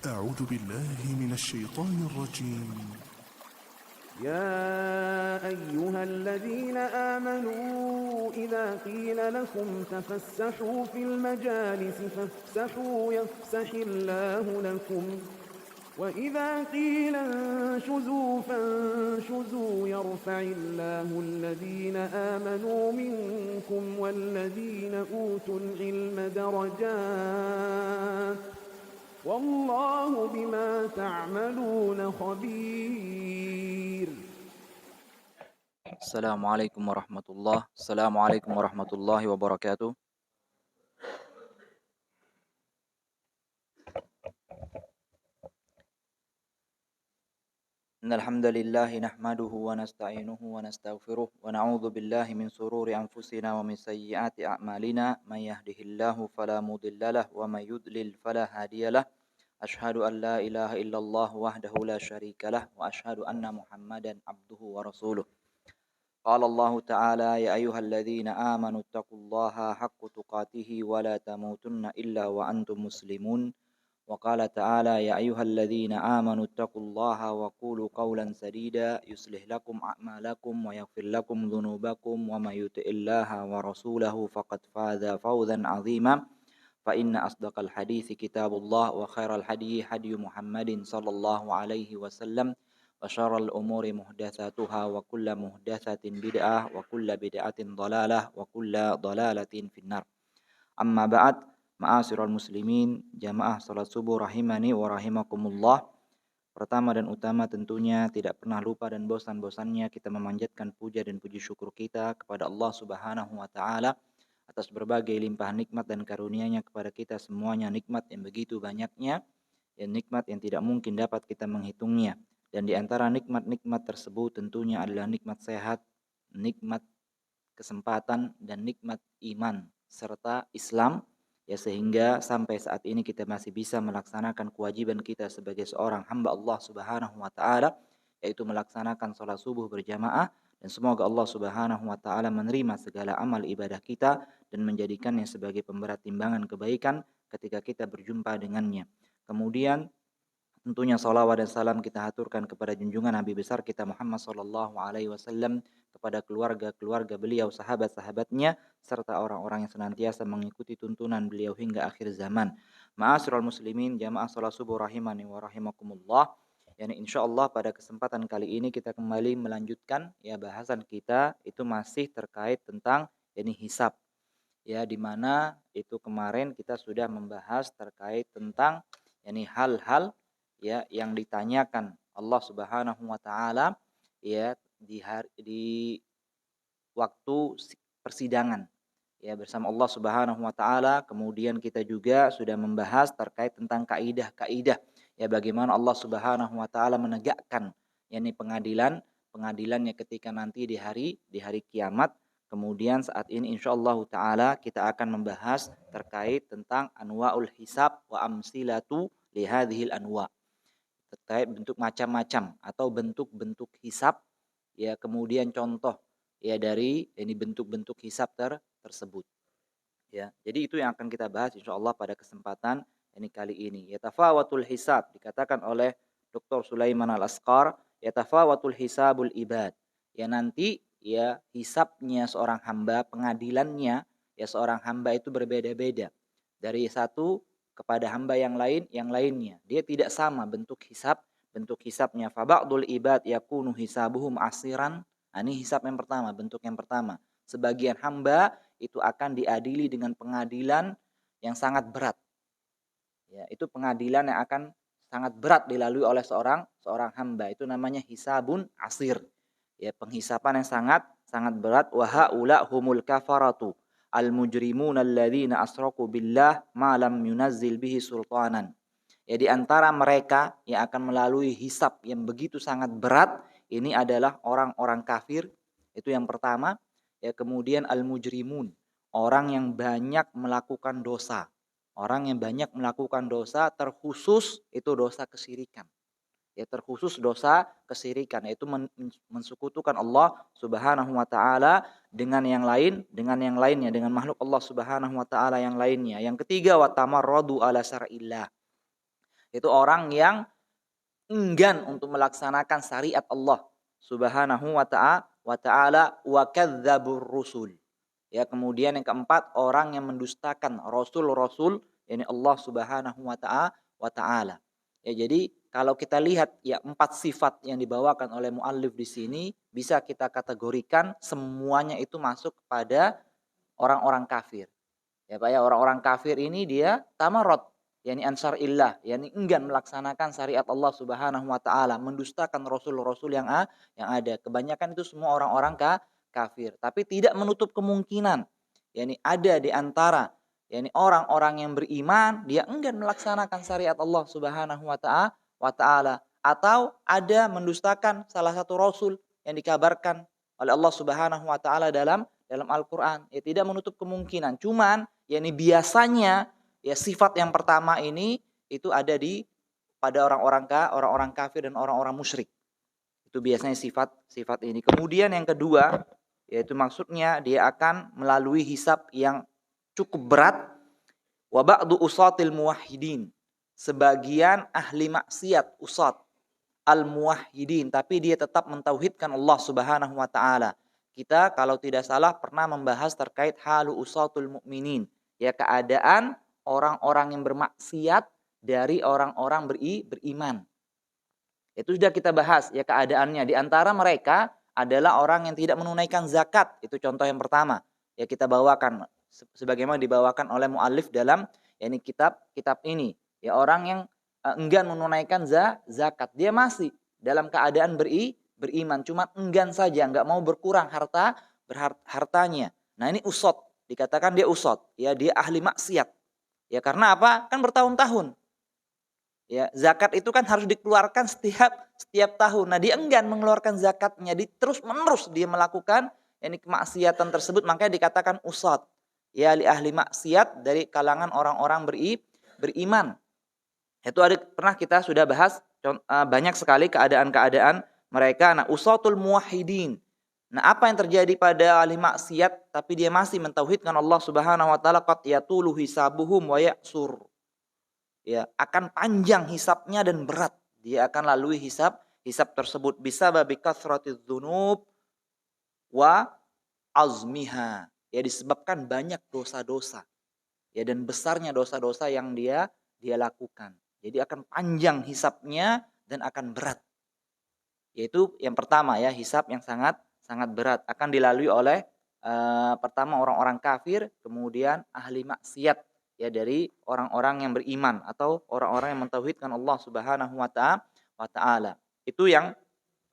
أعوذ بالله من الشيطان الرجيم. يا أيها الذين آمنوا إذا قيل لكم تفسحوا في المجالس فافسحوا يفسح الله لكم وإذا قيل انشزوا فانشزوا يرفع الله الذين آمنوا منكم والذين أوتوا العلم درجات والله بما تعملون خبير. Assalamualaikum warahmatullahi wabarakatuh. Innal hamdalillah nahmaduhu wa nasta'inuhu wa nastaghfiruh wa na'udzu billahi min sururi anfusina wa min sayyiati a'malina may yahdihillahu fala mudhillalah wa may yudlil fala hadiyalah. Ashhadu an la ilaha illallah wahdahu la syarikalah wa ashhadu anna Muhammadan abduhu wa rasuluh. Qala Allah Ta'ala ya ayyuhalladzina amanu taqullaha haqqa tuqatih wa la tamutunna illa wa antum muslimun. Wa qala ta'ala ya ayyuhalladzina amanu taqullaha wa qulu qawlan sadida yuslih lakum a'malakum wa yaghfir lakum dhunubakum wa may yuti'illaha wa rasulahu faqad faza fawzan 'azima. Fa inna asdaqal hadithi kitabullah wa khairal hadyi hadyu Muhammadin sallallahu alaihi wasallam wa syarral umuri muhdatsatuha wa kullu muhdatsatin bid'ah wa kullu bid'atin dhalalah wa kullu dhalalatin finnar. Amma ba'd, ma'asyiral muslimin, jamaah salat subuh rahimani wa rahimakumullah. Pertama dan utama tentunya tidak pernah lupa dan bosan-bosannya kita memanjatkan puja dan puji syukur kita kepada Allah Subhanahu wa taala atas berbagai limpahan nikmat dan karunia-Nya kepada kita semuanya, nikmat yang begitu banyaknya, dan nikmat yang tidak mungkin dapat kita menghitungnya. Dan di antara nikmat-nikmat tersebut tentunya adalah nikmat sehat, nikmat kesempatan, dan nikmat iman serta Islam, ya, sehingga sampai saat ini kita masih bisa melaksanakan kewajiban kita sebagai seorang hamba Allah Subhanahu wa taala, yaitu melaksanakan salat subuh berjamaah. Dan semoga Allah Subhanahu wa taala menerima segala amal ibadah kita dan menjadikannya sebagai pemberat timbangan kebaikan ketika kita berjumpa dengannya. Kemudian tentunya salawat dan salam kita haturkan kepada junjungan Nabi besar kita Muhammad sallallahu alaihi wasallam, kepada keluarga-keluarga beliau, sahabat-sahabatnya, serta orang-orang yang senantiasa mengikuti tuntunan beliau hingga akhir zaman. Ma'asyiral muslimin, jamaah salat subuh rahimani wa rahimakumullah. Yani insyaallah pada kesempatan kali ini kita kembali melanjutkan ya bahasan kita itu masih terkait tentang yani hisab. Ya, di mana itu kemarin kita sudah membahas terkait tentang yani hal-hal ya yang ditanyakan Allah Subhanahu wa taala ya di waktu persidangan ya bersama Allah Subhanahu wa taala. Kemudian kita juga sudah membahas terkait tentang kaidah-kaidah ya bagaimana Allah Subhanahu wa taala menegakkan yakni pengadilannya ketika nanti di hari kiamat. Kemudian saat ini insyaallah taala kita akan membahas terkait tentang anwaul hisab wa amsilatu li hadhil anwa, terkait bentuk macam-macam atau bentuk-bentuk hisab ya, kemudian contoh ya dari ini bentuk-bentuk hisab tersebut ya. Jadi itu yang akan kita bahas insyaallah pada kesempatan ini kali ini. Yatafawatul hisab, dikatakan oleh Dr. Sulaiman Al-Asqar, yatafawatul hisabul ibad. Ya nanti ya hisabnya seorang hamba, pengadilannya ya seorang hamba itu berbeda-beda dari satu kepada hamba yang lainnya. Dia tidak sama bentuk hisabnya. Fa ba'dul ibad yakunu hisabuhum asiran. Nah, ini hisab yang pertama, bentuk yang pertama. Sebagian hamba itu akan diadili dengan pengadilan yang sangat berat. Ya, itu pengadilan yang akan sangat berat dilalui oleh seorang hamba. Itu namanya hisabun asir. Ya, penghisapan yang sangat berat. Wa haula humul kafaratu al-mujrimuna alladzina asraku billah ma lam yunazzil bihi sultanan. Ya, di antara mereka yang akan melalui hisab yang begitu sangat berat ini adalah orang-orang kafir. Itu yang pertama. Ya, kemudian al-mujrimun, orang yang banyak melakukan dosa. Orang yang banyak melakukan dosa, terkhusus itu dosa kesyirikan. Ya, terkhusus dosa kesyirikan, yaitu mensekutukan Allah Subhanahu wa taala dengan yang lainnya, dengan makhluk Allah Subhanahu wa taala yang lainnya. Yang ketiga, wa tamarradu ala syar'illah. Itu orang yang enggan untuk melaksanakan syariat Allah Subhanahu wa ta'ala wa kadzdzabur rusul. Ya, kemudian yang keempat, orang yang mendustakan rasul-rasul, yakni Allah Subhanahu wa ta'ala. Ya, jadi kalau kita lihat ya 4 sifat yang dibawakan oleh muallif di sini bisa kita kategorikan semuanya itu masuk kepada orang-orang kafir. Ya Pak ya, orang-orang kafir ini dia tamarot, yakni ansar illah, yakni enggan melaksanakan syariat Allah Subhanahu wa taala, mendustakan rasul-rasul yang ada. Kebanyakan itu semua orang-orang kafir, tapi tidak menutup kemungkinan yakni ada di antara yakni orang-orang yang beriman dia enggan melaksanakan syariat Allah Subhanahu wa taala atau ada mendustakan salah satu rasul yang dikabarkan oleh Allah Subhanahu wa taala dalam Al-Qur'an. Ya tidak menutup kemungkinan. Cuman yakni biasanya ya sifat yang pertama ini itu ada pada orang-orang kafir dan orang-orang musyrik. Itu biasanya sifat ini. Kemudian yang kedua yaitu maksudnya dia akan melalui hisab yang cukup berat. Wa ba'du usatil muwahhidin. Sebagian ahli maksiat usat al-muwahhidin, tapi dia tetap mentauhidkan Allah Subhanahu wa taala. Kita kalau tidak salah pernah membahas terkait halu usatul mukminin, ya keadaan orang-orang yang bermaksiat dari orang-orang beriman. Itu sudah kita bahas ya keadaannya. Di antara mereka adalah orang yang tidak menunaikan zakat. Itu contoh yang pertama. Ya kita bawakan sebagaimana dibawakan oleh muallif dalam yakni kitab ini. Ya orang yang enggan menunaikan zakat. Dia masih dalam keadaan beriman, cuma enggan saja, enggak mau berkurang hartanya. Nah, ini usot, dikatakan dia usot, ya dia ahli maksiat. Ya karena apa? Kan bertahun-tahun. Ya, zakat itu kan harus dikeluarkan setiap tahun. Nah, dia enggan mengeluarkan zakatnya, terus-menerus dia melakukan ini kemaksiatan tersebut, makanya dikatakan usot. Ya, ahli maksiat dari kalangan orang-orang beriman. Itu pernah kita sudah bahas banyak sekali keadaan-keadaan mereka. Nah, usatul muwahhidin. Nah, apa yang terjadi pada ahli maksiat tapi dia masih mentauhidkan Allah Subhanahu wa taala, qad yatulu hisabuhum wa ya'sur. Ya, akan panjang hisabnya dan berat. Dia akan lalui hisab tersebut bisa babi kasratiz dzunub wa azmiha. Ya, disebabkan banyak dosa-dosa. Ya, dan besarnya dosa-dosa yang dia lakukan. Jadi akan panjang hisabnya dan akan berat. Yaitu yang pertama ya, hisab yang sangat berat akan dilalui oleh pertama orang-orang kafir, kemudian ahli maksiat ya dari orang-orang yang beriman atau orang-orang yang mentauhidkan Allah Subhanahu wa taala. Itu yang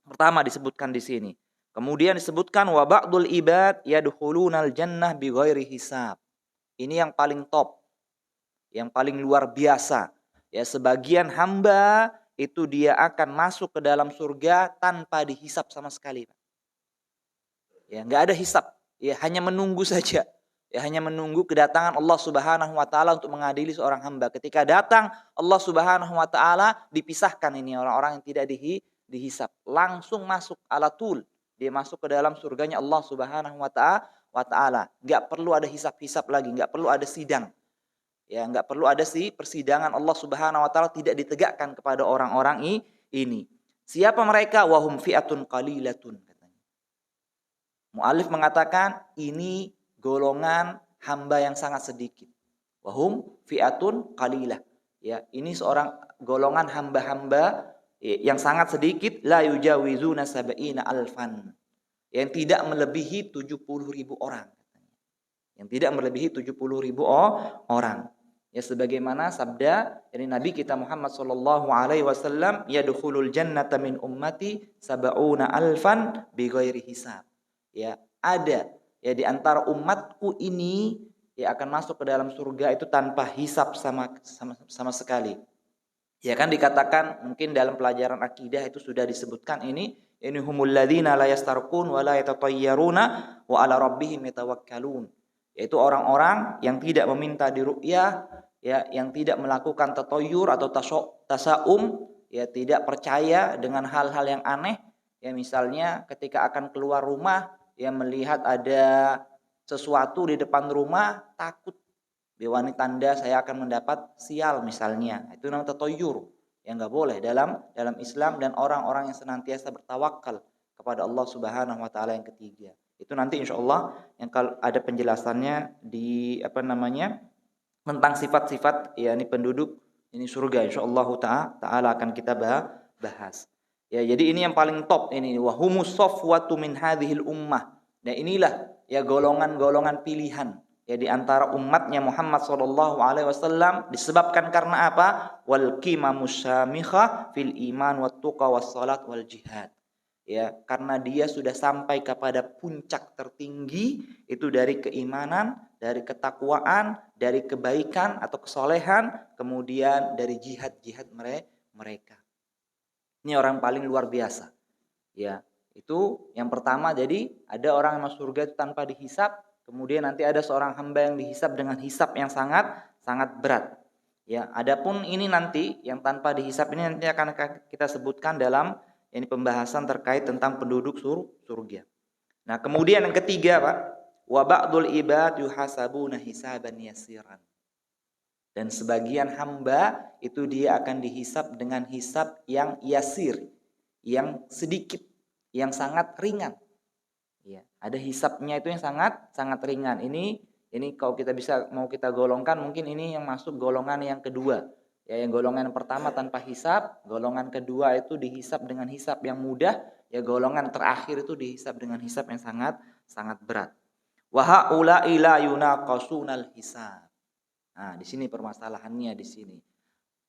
pertama disebutkan di sini. Kemudian disebutkan wa ba'dul ibad yadkhulunal jannah bighairi hisab. Ini yang paling top. Yang paling luar biasa. Ya, sebagian hamba itu dia akan masuk ke dalam surga tanpa dihisap sama sekali. Ya, enggak ada hisap. Ya, hanya menunggu saja. Ya, hanya menunggu kedatangan Allah Subhanahu wa taala untuk mengadili seorang hamba. Ketika datang Allah Subhanahu wa taala, dipisahkan ini orang-orang yang tidak dihisap. Langsung masuk ala tul. Dia masuk ke dalam surganya Allah Subhanahu wa taala. Enggak perlu ada hisap-hisap lagi, enggak perlu ada sidang. Ya, enggak perlu ada persidangan. Allah Subhanahu wa taala tidak ditegakkan kepada orang-orang ini. Siapa mereka? Wahum fi'atun qalilatun katanya. Muallif mengatakan ini golongan hamba yang sangat sedikit. Wahum fi'atun qalilah. Ya, ini seorang golongan hamba-hamba yang sangat sedikit, la yujawizuna sab'ina alfan. Yang tidak melebihi 70.000 orang katanya. Yang tidak melebihi 70.000 orang. Ya sebagaimana sabda dari Nabi kita Muhammad sallallahu alaihi wasallam, yadkhulul jannata min ummati sab'una alfan bighairi hisab. Ya, ada ya di antara umatku ini ya akan masuk ke dalam surga itu tanpa hisab sama sekali. Ya kan dikatakan mungkin dalam pelajaran akidah itu sudah disebutkan ini humul ladzina la yastarqun wa la yatatayyaruna wa ala rabbihim yatawakkalun. Yaitu orang-orang yang tidak meminta diru'yah, ya, yang tidak melakukan tatoyur atau tasaum, ya, tidak percaya dengan hal-hal yang aneh, ya, misalnya ketika akan keluar rumah, ya, melihat ada sesuatu di depan rumah, takut, ini tanda saya akan mendapat sial misalnya, itu namanya tatoyur, yang nggak boleh dalam Islam, dan orang-orang yang senantiasa bertawakal kepada Allah Subhanahu wa taala yang ketiga. Itu nanti insyaallah yang kalau ada penjelasannya di tentang sifat-sifat yakni penduduk ini surga, insyaallah taala akan kita bahas. Ya, jadi ini yang paling top ini, wa humus safwatu min hadhil ummah. Nah, inilah ya golongan-golongan pilihan ya di antara umatnya Muhammad sallallahu alaihi wasallam, disebabkan karena apa? Wal qimamus syamikhah fil iman wat tuqa was salat wal jihad. Ya, karena dia sudah sampai kepada puncak tertinggi itu dari keimanan, dari ketakwaan, dari kebaikan atau kesolehan, kemudian dari jihad-jihad mereka. Ini orang paling luar biasa. Ya, itu yang pertama. Jadi ada orang yang masuk surga itu tanpa dihisab, kemudian nanti ada seorang hamba yang dihisab dengan hisab yang sangat berat. Ya, adapun ini nanti yang tanpa dihisab ini nanti akan kita sebutkan dalam ini pembahasan terkait tentang penduduk surga. Nah, kemudian yang ketiga, Pak, wa ba'dul ibad yuhasabuna hisaban yasiran. Dan sebagian hamba itu dia akan dihisab dengan hisab yang yasir, yang sedikit, yang sangat ringan. Ya, ada hisabnya itu yang sangat ringan. Ini kalau kita mau kita golongkan, mungkin ini yang masuk golongan yang kedua. Ya, yang golongan pertama tanpa hisab, golongan kedua itu dihisab dengan hisab yang mudah, ya golongan terakhir itu dihisab dengan hisab yang sangat berat. Wa haula'i la yunaqasunal hisab. Nah, di sini permasalahannya di sini.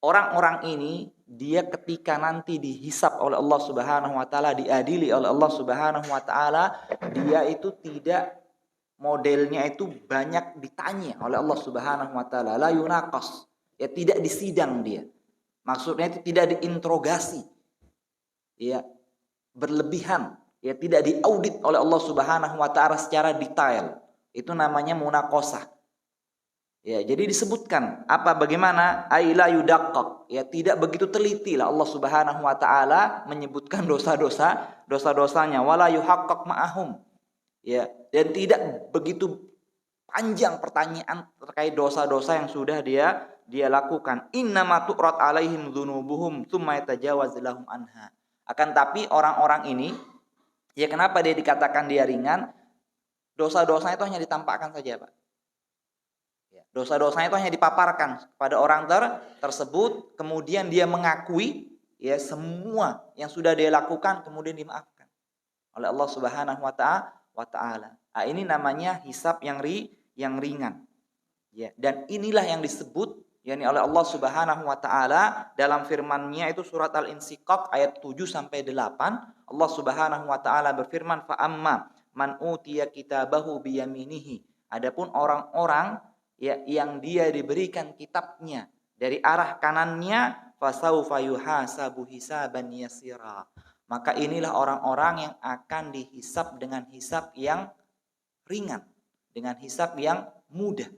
Orang-orang ini dia ketika nanti dihisab oleh Allah Subhanahu wa taala, diadili oleh Allah Subhanahu wa taala, dia itu tidak modelnya itu banyak ditanya oleh Allah Subhanahu wa taala, la yunaqas. Ya, tidak disidang dia. Maksudnya itu tidak diinterogasi. Ya, berlebihan. Ya, tidak diaudit oleh Allah Subhanahu wa taala secara detail. Itu namanya munaqasah. Ya, jadi disebutkan bagaimana aila yudaqqaq. Ya, tidak begitu teliti lah Allah Subhanahu wa taala menyebutkan dosa-dosanya, wala yuhaqqaq ma'ahum. Ya, dan tidak begitu panjang pertanyaan terkait dosa-dosa yang sudah dia lakukan. Innama tu'rad alaihim dzunubuhum tsumma yatajawaz lahum anha. Akan tapi orang-orang ini, ya kenapa dia dikatakan dia ringan? Dosa-dosanya itu hanya ditampakkan saja, Pak. Ya, dosa-dosanya itu hanya dipaparkan kepada orang tersebut, kemudian dia mengakui ya semua yang sudah dia lakukan, kemudian dimaafkan oleh Allah Subhanahu wa taala. Nah, ini namanya hisab yang ringan. Ya, dan inilah yang disebut yakni oleh Allah Subhanahu wa taala dalam firman-Nya itu surat Al-Insyiqaq ayat 7 sampai 8. Allah Subhanahu wa taala berfirman, fa amma man utiya kitabahu biyaminihi. Adapun orang-orang ya yang dia diberikan kitabnya dari arah kanannya, fasaufa yuhasabu hisaban yasira. Maka inilah orang-orang yang akan dihisab dengan hisab yang ringan, dengan hisab yang mudah.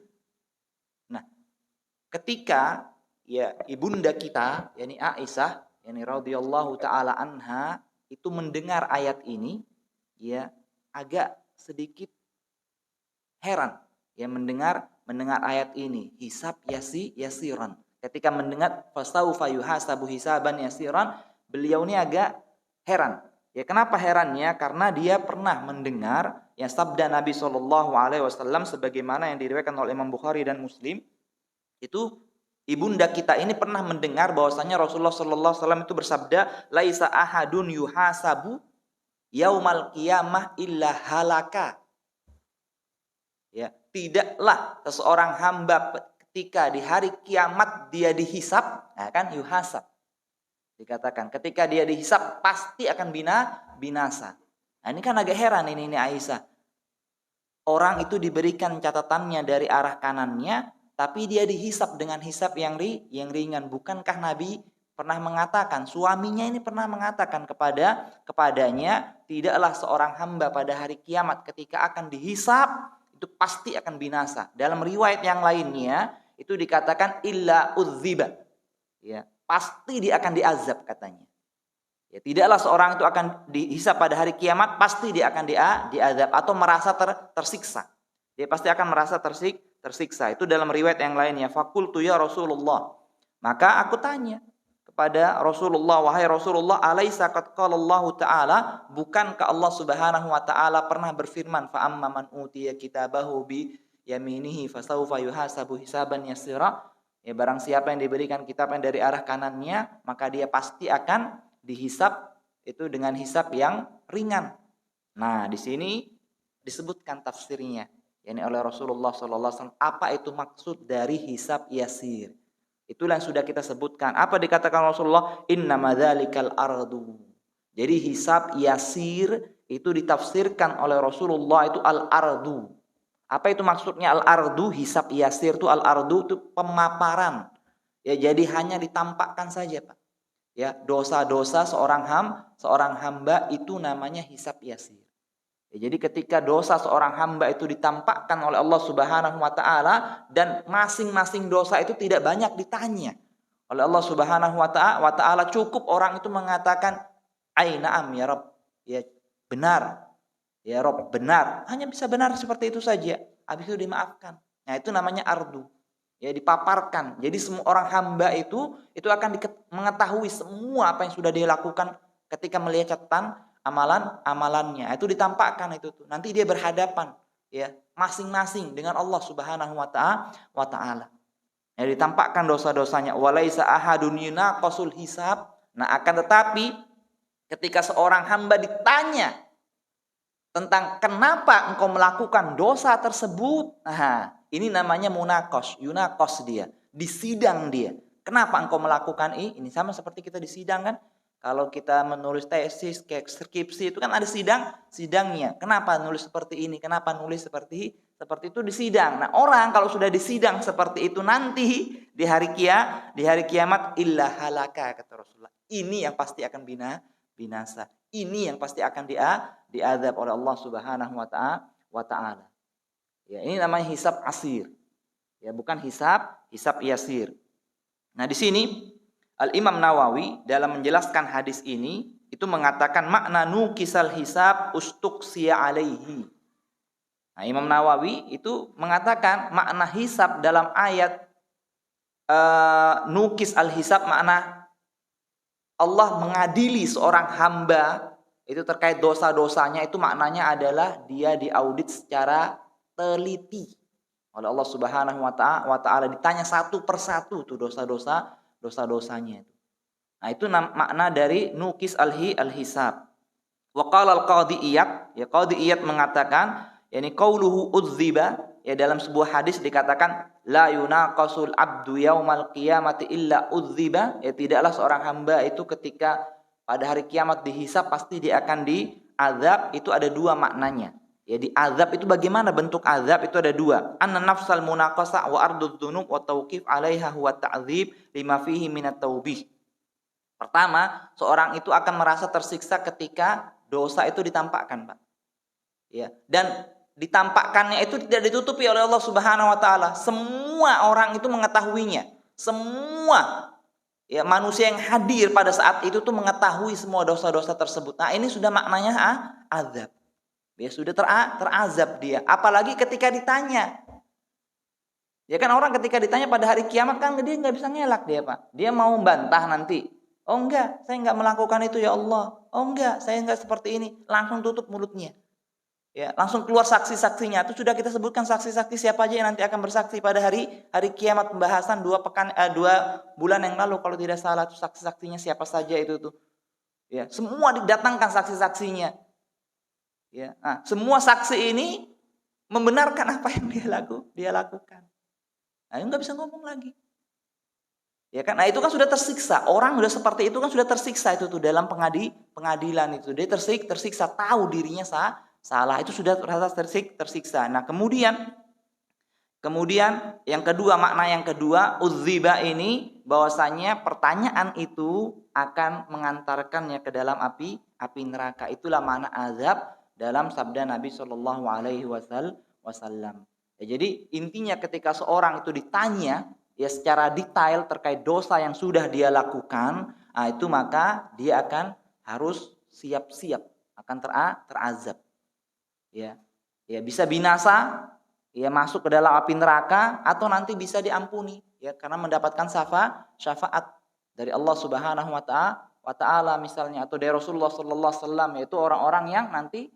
Nah, ketika ya ibunda kita yakni Aisyah yakni radhiyallahu taala anha itu mendengar ayat ini, ya agak sedikit heran ya mendengar ayat ini, hisab yasiran. Ketika mendengar fasaufa yuhasabu hisaban yasiran, beliau ini agak heran. Ya, kenapa herannya? Karena dia pernah mendengar yang sabda Nabi SAW sebagaimana yang diriwayatkan oleh Imam Bukhari dan Muslim. Itu ibunda kita ini pernah mendengar bahwasanya Rasulullah SAW itu bersabda, laisa ahadun yuhasabu yaumal qiyamah illa halaka. Ya, tidaklah seseorang hamba ketika di hari kiamat dia dihisab, kan yuhasab. Dikatakan ketika dia dihisab pasti akan binasa. Nah, ini kan agak heran ini Aisyah. Orang itu diberikan catatannya dari arah kanannya, tapi dia dihisab dengan hisab yang ringan. Bukankah Nabi pernah mengatakan, suaminya ini pernah mengatakan kepadanya, tidaklah seorang hamba pada hari kiamat ketika akan dihisab itu pasti akan binasa. Dalam riwayat yang lainnya itu dikatakan illa udziba. Ya, pasti dia akan diazab katanya. Ya, tidaklah seorang itu akan dihisab pada hari kiamat, pasti dia akan diazab atau merasa tersiksa. Dia pasti akan merasa tersiksa. Itu dalam riwayat yang lainnya. Fakultu ya Rasulullah. Maka aku tanya kepada Rasulullah, wahai Rasulullah, alaisa qad qala Allah Ta'ala, bukankah Allah Subhanahu wa taala pernah berfirman, fa amma man utiya kitabahu bi yaminihi fasawfa yuhasabu hisaban yasira. Ya, barang siapa yang diberikan kitab yang dari arah kanannya, maka dia pasti akan dihisab itu dengan hisab yang ringan. Nah, di sini disebutkan tafsirnya, yakni oleh Rasulullah SAW, apa itu maksud dari hisab yasir. Itulah yang sudah kita sebutkan. Apa dikatakan Rasulullah? Innama dzalikal ardu. Jadi hisab yasir itu ditafsirkan oleh Rasulullah itu al-ardu. Apa itu maksudnya al-ardu? Hisab yasir itu al-ardu itu pemaparan. Ya, jadi hanya ditampakkan saja, Pak. Ya, dosa-dosa seorang hamba itu namanya hisab yasir. Ya, jadi ketika dosa seorang hamba itu ditampakkan oleh Allah Subhanahu wa taala, dan masing-masing dosa itu tidak banyak ditanya oleh Allah Subhanahu wa taala, cukup orang itu mengatakan ai na'am ya Rabb, ya benar, ya Rabb benar, hanya bisa benar seperti itu saja, habis itu dimaafkan. Nah, itu namanya ardu. Ya, dipaparkan. Jadi semua orang hamba itu akan mengetahui semua apa yang sudah dia lakukan ketika melihat catatan amalannya. Itu ditampakkan itu tuh. Nanti dia berhadapan ya masing-masing dengan Allah Subhanahu wa taala. Ya, ditampakkan dosa-dosanya. Walaisa ahadun yunaqasul hisab. Nah, akan tetapi ketika seorang hamba ditanya tentang kenapa engkau melakukan dosa tersebut, nah, ini namanya munakos, yunakos dia, disidang dia. Kenapa engkau melakukan ini? Ini sama seperti kita disidang kan? Kalau kita menulis tesis, kayak skripsi itu kan ada sidangnya. Kenapa nulis seperti ini? Kenapa nulis seperti itu disidang. Nah, orang kalau sudah disidang seperti itu nanti di hari kiamat illa halaka, kata Rasulullah. Ini yang pasti akan binasa. Ini yang pasti akan diazab oleh Allah Subhanahu wa taala. Ya, ini namanya hisab asir. Ya, bukan hisab yasir. Nah, di sini Al-Imam Nawawi dalam menjelaskan hadis ini itu mengatakan makna nukisal hisab ustuqsiya alaihi. Nah, Imam Nawawi itu mengatakan makna hisab dalam ayat nukis al-hisab, makna Allah mengadili seorang hamba itu terkait dosa-dosanya, itu maknanya adalah dia diaudit secara teliti oleh Allah Subhanahu wa taala, ditanya satu persatu tuh dosa-dosanya itu. Nah, itu makna dari nukis al-hisab. Wa qala al-qadhi Iyad, ya Qadhi Iyad mengatakan, yakni qauluhu udziba, ya dalam sebuah hadis dikatakan la yunaqasul abdu yaumal qiyamati illa udziba, ya tidaklah seorang hamba itu ketika pada hari kiamat dihisab pasti dia akan diazab. Itu ada dua maknanya. Ya, diazab itu bagaimana bentuk azab? Itu ada dua. Anna nafsal munaqasa wa ardud dzunub wa tauqif 'alaiha huwa ta'dzib lima fihi minat taubih. Pertama, seorang itu akan merasa tersiksa ketika dosa itu ditampakkan, Pak. Ya, dan ditampakkannya itu tidak ditutupi oleh Allah Subhanahu wa taala. Semua orang itu mengetahuinya. Semua ya manusia yang hadir pada saat itu tuh mengetahui semua dosa-dosa tersebut. Nah, ini sudah maknanya azab. Dia sudah terazab dia. Apalagi ketika ditanya. Ya kan, orang ketika ditanya pada hari kiamat kan dia nggak bisa ngelak dia, Pak. Dia mau bantah nanti. Oh enggak, saya nggak melakukan itu ya Allah. Oh enggak, saya nggak seperti ini. Langsung tutup mulutnya. Ya, langsung keluar saksi-saksinya. Itu sudah kita sebutkan saksi-saksi siapa aja yang nanti akan bersaksi pada hari kiamat, pembahasan 2 bulan yang lalu kalau tidak salah. Itu saksi-saksinya siapa saja itu tuh. Ya, semua didatangkan saksi-saksinya. Ya, nah, semua saksi ini membenarkan apa yang dia lakukan. Nah, nggak bisa ngomong lagi. Ya kan? Nah, itu kan sudah tersiksa. Orang sudah seperti itu kan sudah tersiksa itu tuh dalam pengadilan itu. Dia tersiksa, tahu dirinya salah, itu sudah rasa tersiksa. Nah, kemudian yang kedua, makna yang kedua, udziba ini bahwasanya pertanyaan itu akan mengantarkannya ke dalam api neraka. Itulah makna azab dalam sabda Nabi Shallallahu alaihi wasallam. Ya, jadi intinya ketika seorang itu ditanya ya secara detail terkait dosa yang sudah dia lakukan, nah itu maka dia akan harus siap-siap akan terazab. Ya, bisa binasa, ya masuk ke dalam api neraka, atau nanti bisa diampuni, ya karena mendapatkan syafaat. dari Allah Subhanahu wa taala misalnya, atau dari Rasulullah sallallahu alaihi wasallam, yaitu orang-orang yang nanti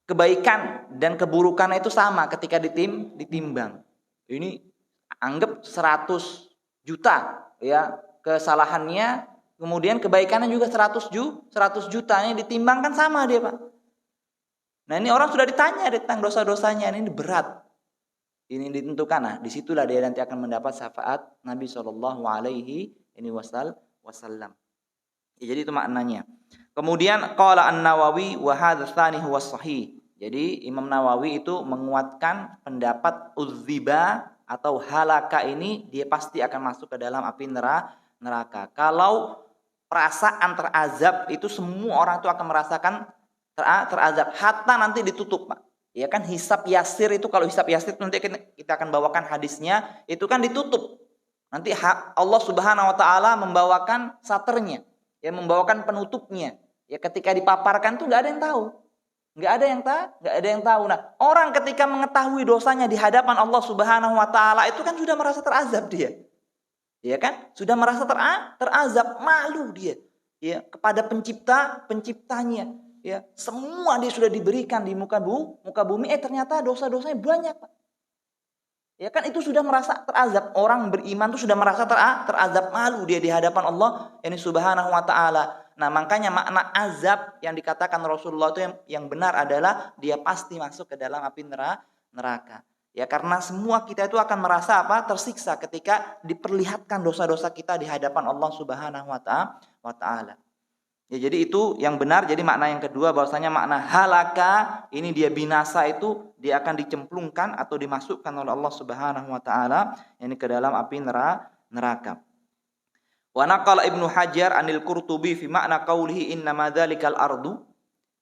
kebaikan dan keburukan itu sama ketika ditimbang. Ini anggap 100 juta ya kesalahannya, kemudian kebaikannya juga 100 jutanya ditimbang, kan sama dia, Pak. Nah, ini orang sudah ditanya tentang dosa-dosanya, ini berat. Ini ditentukan. Nah, disitulah dia nanti akan mendapat syafaat Nabi Shallallahu alaihi wasallam. Ya, jadi itu maknanya. Kemudian qala An-Nawawi wa hadza tsani huwa shahih. Jadi Imam Nawawi itu menguatkan pendapat uzziba atau halaka ini dia pasti akan masuk ke dalam api neraka. Kalau perasaan terazab itu semua orang itu akan merasakan terazab hatta nanti ditutup, Pak. Ya kan, hisab yasir itu, kalau hisab yasir nanti kita akan bawakan hadisnya, itu kan ditutup. Nanti Allah Subhanahu wa taala membawakan saternya, ya membawakan penutupnya. Ya ketika dipaparkan tuh enggak ada yang tahu. Enggak ada yang tahu. Nah, orang ketika mengetahui dosanya di hadapan Allah Subhanahu wa taala itu kan sudah merasa terazab dia. Ya kan? Sudah merasa terazab, malu dia. Ya, kepada penciptanya. Ya, semua dia sudah diberikan di muka bumi, ternyata dosa-dosanya banyak, Pak. Ya kan, itu sudah merasa terazab. Orang beriman itu sudah merasa terazab, malu dia di hadapan Allah ini Subhanahu wa taala. Nah, makanya makna azab yang dikatakan Rasulullah itu yang benar adalah dia pasti masuk ke dalam api neraka. Ya, karena semua kita itu akan merasa tersiksa ketika diperlihatkan dosa-dosa kita di hadapan Allah Subhanahu wa taala. Ya, jadi itu yang benar. Jadi makna yang kedua bahwasanya makna halaka ini dia binasa, itu dia akan dicemplungkan atau dimasukkan oleh Allah Subhanahu wa taala ini ke dalam api neraka. Wa naqala Ibnu Hajar anil Qurtubi fi makna qaulihi innama dzalikal ardu.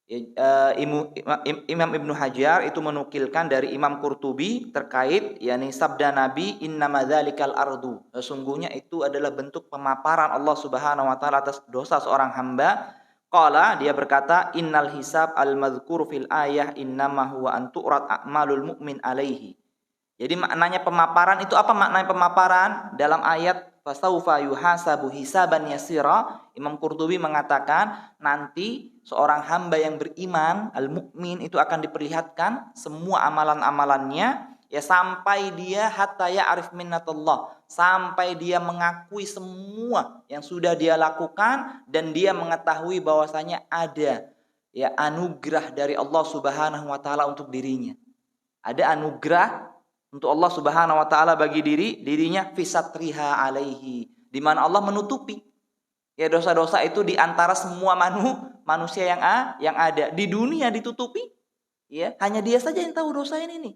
Imam Ibnu Hajar itu menukilkan dari Imam Qurtubi terkait yakni sabda Nabi innama dzalikal ardu. Sesungguhnya itu adalah bentuk pemaparan Allah Subhanahu wa taala atas dosa seorang hamba. Qala, dia berkata, innal hisab al-madzkur fil ayah innama huwa an tu'rad a'malul mu'min alaihi. Jadi maknanya pemaparan itu apa? Maknanya pemaparan dalam ayat fasaufa yuhasabu hisaban yasira. Imam Qurtubi mengatakan nanti seorang hamba yang beriman, al-mukmin, itu akan diperlihatkan semua amalan-amalannya ya sampai dia hatta ya'rif minnatullah, sampai dia mengakui semua yang sudah dia lakukan dan dia mengetahui bahwasanya ada ya anugerah dari Allah Subhanahu wa taala untuk dirinya. Ada anugerah untuk Allah Subhanahu wa taala bagi dirinya fisatriha alaihi, di mana Allah menutupi ya dosa-dosa itu di antara semua manusia yang ada di dunia, ditutupi. Ya, hanya dia saja yang tahu dosa ini nih.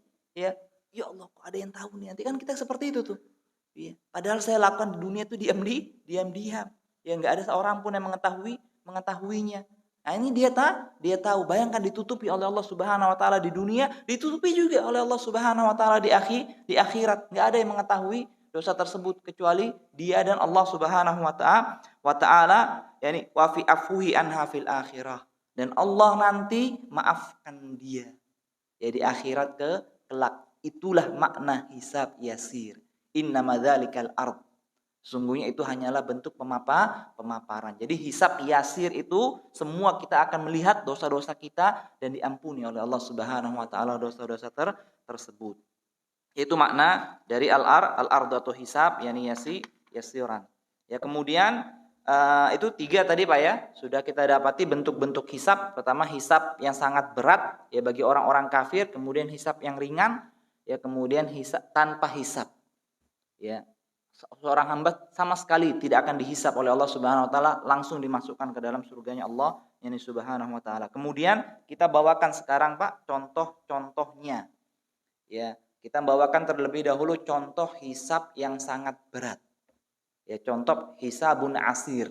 Ya Allah, kok ada yang tahu nih? Nanti kan kita seperti itu tuh. Ya, padahal saya lakukan di dunia itu diam-diam. Ya, enggak ada seorang pun yang mengetahuinya. Nah, ini dia tahu. Bayangkan ditutupi oleh Allah Subhanahu wa taala di dunia, ditutupi juga oleh Allah Subhanahu wa taala di akhirat. Enggak ada yang mengetahui dosa tersebut kecuali dia dan Allah Subhanahu wa taala, yakni wa fi afuhi anha fil akhirah. Dan Allah nanti maafkan dia. Ya, di akhirat kelak. Itulah makna hisab yasir. Innama dzalikal ard. Sungguhnya itu hanyalah bentuk pemaparan. Jadi hisab yasir itu semua kita akan melihat dosa-dosa kita dan diampuni oleh Allah Subhanahu wa taala dosa-dosa tersebut. Itu makna dari al-ard atau hisab yakni yasiran. Ya, kemudian itu 3 tadi, Pak, ya. Sudah kita dapati bentuk-bentuk hisab. Pertama, hisab yang sangat berat ya bagi orang-orang kafir, kemudian hisab yang ringan, ya kemudian hisab tanpa hisab. Ya. Seorang hamba sama sekali tidak akan dihisab oleh Allah Subhanahu wa taala, langsung dimasukkan ke dalam surganya Allah yakni Subhanahu wa taala. Kemudian kita bawakan sekarang, Pak, contoh-contohnya. Ya, kita bawakan terlebih dahulu contoh hisab yang sangat berat. Ya, contoh hisabun asir.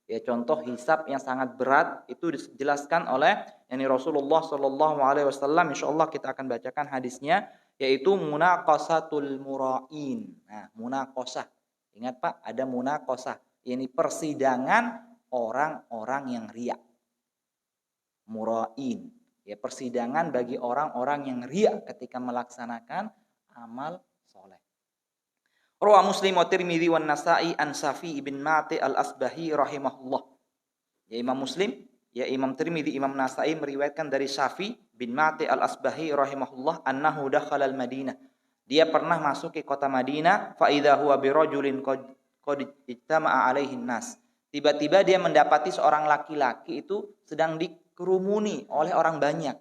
Ya, contoh hisab yang sangat berat itu dijelaskan oleh yakni Rasulullah sallallahu alaihi wasallam. Insyaallah kita akan bacakan hadisnya, yaitu munaqasatul mura'in. Nah, munaqasah. Ingat, Pak, ada munaqasah. Ini persidangan orang-orang yang riya. Mura'in. Ya, persidangan bagi orang-orang yang riya ketika melaksanakan amal soleh. Rawa Muslim wa Tirmidzi wan Nasa'i an Safi bin Mati al-Asbahi rahimahullah. Ya Imam Muslim, ya Imam Tirmidzi, Imam Nasa'i meriwayatkan dari Safi bin Mati al-Asbahi rahimahullah annahu dakhala al-Madinah. Dia pernah masuk ke kota Madinah, fa idza huwa bi rajulin qad ijtama'a alaihi nas. Tiba-tiba dia mendapati seorang laki-laki itu sedang dikerumuni oleh orang banyak.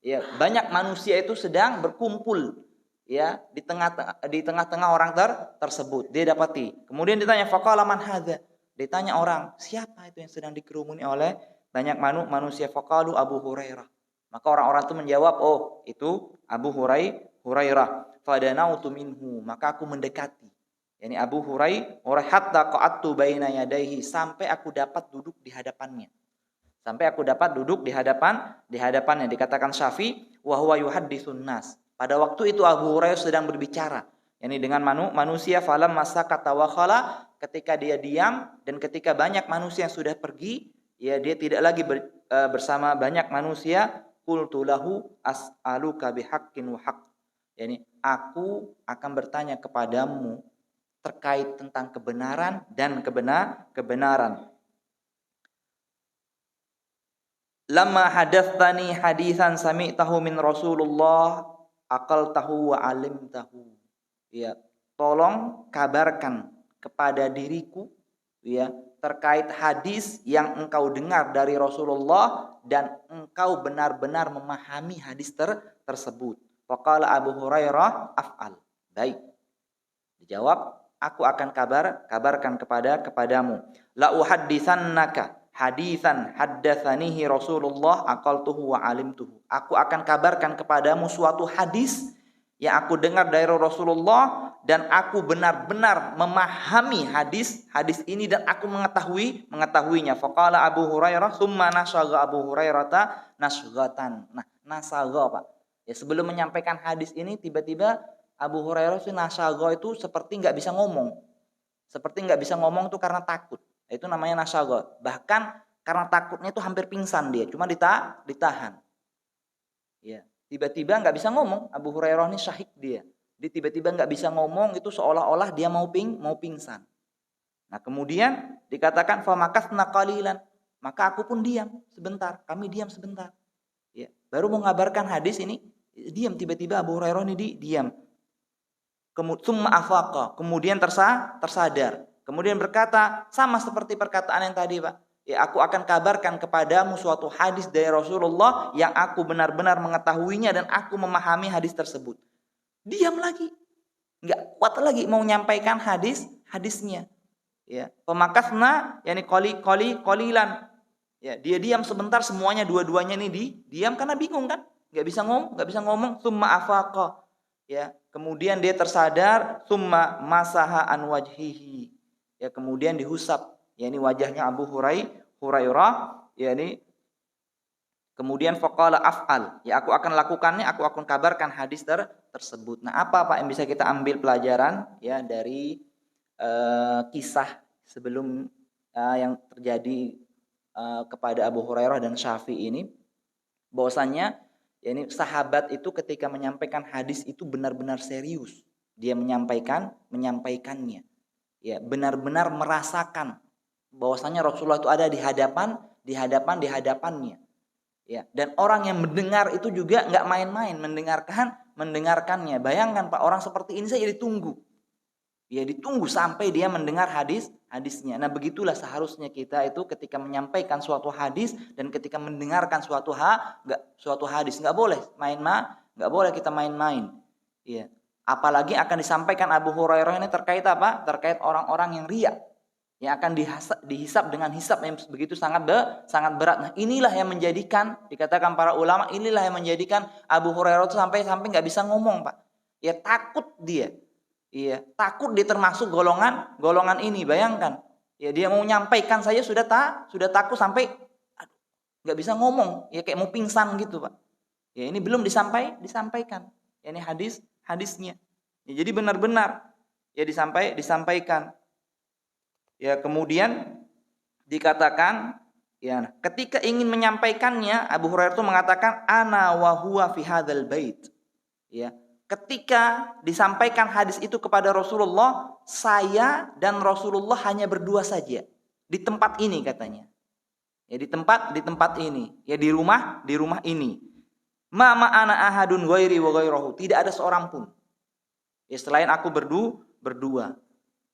Ya, banyak manusia itu sedang berkumpul ya di tengah-tengah orang tersebut. Dia dapati. Kemudian ditanya faqala man hadza? Ditanya orang, siapa itu yang sedang dikerumuni oleh banyak manusia? Faqalu Abu Hurairah. Maka orang-orang itu menjawab, oh, itu Abu Hurairah. Fadanautu minhu, maka aku mendekati. Yani Abu Hurairah hatta qa'attu baina yadayhi, sampai aku dapat duduk di hadapannya. Sampai aku dapat duduk di hadapannya. Dikatakan Syafi wa huwa yuhadditsun nas. Pada waktu itu Abu Hurairah sedang berbicara, yakni dengan manusia. Falam masakata wa khala, ketika dia diam dan ketika banyak manusia yang sudah pergi, ya dia tidak lagi bersama banyak manusia. Qultu lahu as'aluka bihaqqin wa haqq. Yani aku akan bertanya kepadamu terkait tentang kebenaran dan kebenaran. Lamma hadatsani hadisan sami'tahu min Rasulullah aqaltahu wa alimtahu. Ya, tolong kabarkan kepada diriku ya terkait hadis yang engkau dengar dari Rasulullah dan engkau benar-benar memahami hadis tersebut. Faqala Abu Hurairah af'al. Baik. Dijawab, aku akan kabarkan kepadamu. La uhadditsannaka hadisan haddatsanihi Rasulullah aqaltuhu wa alimtuhu. Aku akan kabarkan kepadamu suatu hadis yang aku dengar dari Rasulullah dan aku benar-benar memahami hadis ini dan aku mengetahuinya. Faqala Abu Hurairah summa nasagha Abu Hurairah nasghatan. Nah, nasagha Pak. Ya, sebelum menyampaikan hadis ini tiba-tiba Abu Hurairah nasagha itu seperti enggak bisa ngomong. Seperti enggak bisa ngomong itu karena takut. Itu namanya nasagha. Bahkan karena takutnya itu hampir pingsan dia, cuma ditahan. Ya. Tiba-tiba nggak bisa ngomong. Abu Hurairah ini syahid dia. Dia tiba-tiba nggak bisa ngomong, itu seolah-olah dia mau pingsan. Nah kemudian dikatakan famakasna qalilan, maka aku pun diam sebentar. Kami diam sebentar. Ya, baru mengabarkan hadis ini, diam tiba-tiba Abu Hurairah ini diam. Summa afaqa, kemudian tersadar. Kemudian berkata sama seperti perkataan yang tadi Pak. Ya, aku akan kabarkan kepadamu suatu hadis dari Rasulullah yang aku benar-benar mengetahuinya dan aku memahami hadis tersebut. Diam lagi, nggak kuat lagi mau menyampaikan hadisnya. Ya, pemakasna, yakni qalilan. Ya, dia diam sebentar, semuanya dua-duanya ini diam karena bingung kan, nggak bisa ngomong. Summa afaqa. Ya, kemudian dia tersadar. Summa masaha an wajhihi. Ya, kemudian dihusap. Yakni wajahnya Abu Hurairah, yakni kemudian faqala af'al, ya aku akan lakukannya, aku akan kabarkan hadis tersebut. Nah, apa Pak yang bisa kita ambil pelajaran ya dari kisah sebelum yang terjadi kepada Abu Hurairah dan Syafi'i ini? Bahwasannya yakni sahabat itu ketika menyampaikan hadis itu benar-benar serius. Dia menyampaikannya. Ya, benar-benar merasakan bahwasanya Rasulullah itu ada di hadapannya. Ya, dan orang yang mendengar itu juga nggak main-main mendengarkannya. Bayangkan Pak, orang seperti ini saja ditunggu. Ya, ditunggu sampai dia mendengar hadisnya. Nah, begitulah seharusnya kita itu ketika menyampaikan suatu hadis dan ketika mendengarkan suatu hadis, nggak boleh nggak boleh kita main-main. Ya. Apalagi akan disampaikan Abu Hurairah ini terkait apa? Terkait orang-orang yang riya. Yang akan dihisab dengan hisab yang begitu sangat berat. Nah, inilah yang menjadikan, dikatakan para ulama, inilah yang menjadikan Abu Hurairah itu sampai nggak bisa ngomong Pak. Ya takut dia. Iya, takut dia termasuk golongan ini. Bayangkan. Ya dia mau menyampaikan saja sudah takut sampai nggak bisa ngomong. Ya kayak mau pingsan gitu Pak. Ya ini belum disampaikan. Ya, ini hadisnya. Ya, jadi benar-benar ya disampaikan. Ya, kemudian dikatakan ya ketika ingin menyampaikannya Abu Hurairah itu mengatakan ana wa huwa fi hadzal bait. Ya, ketika disampaikan hadis itu kepada Rasulullah, saya dan Rasulullah hanya berdua saja di tempat ini katanya. Ya di tempat ini, ya di rumah ini. Ma ma'ana ahadun ghairi wa ghairahu. Tidak ada seorang pun. Ya selain aku berdua.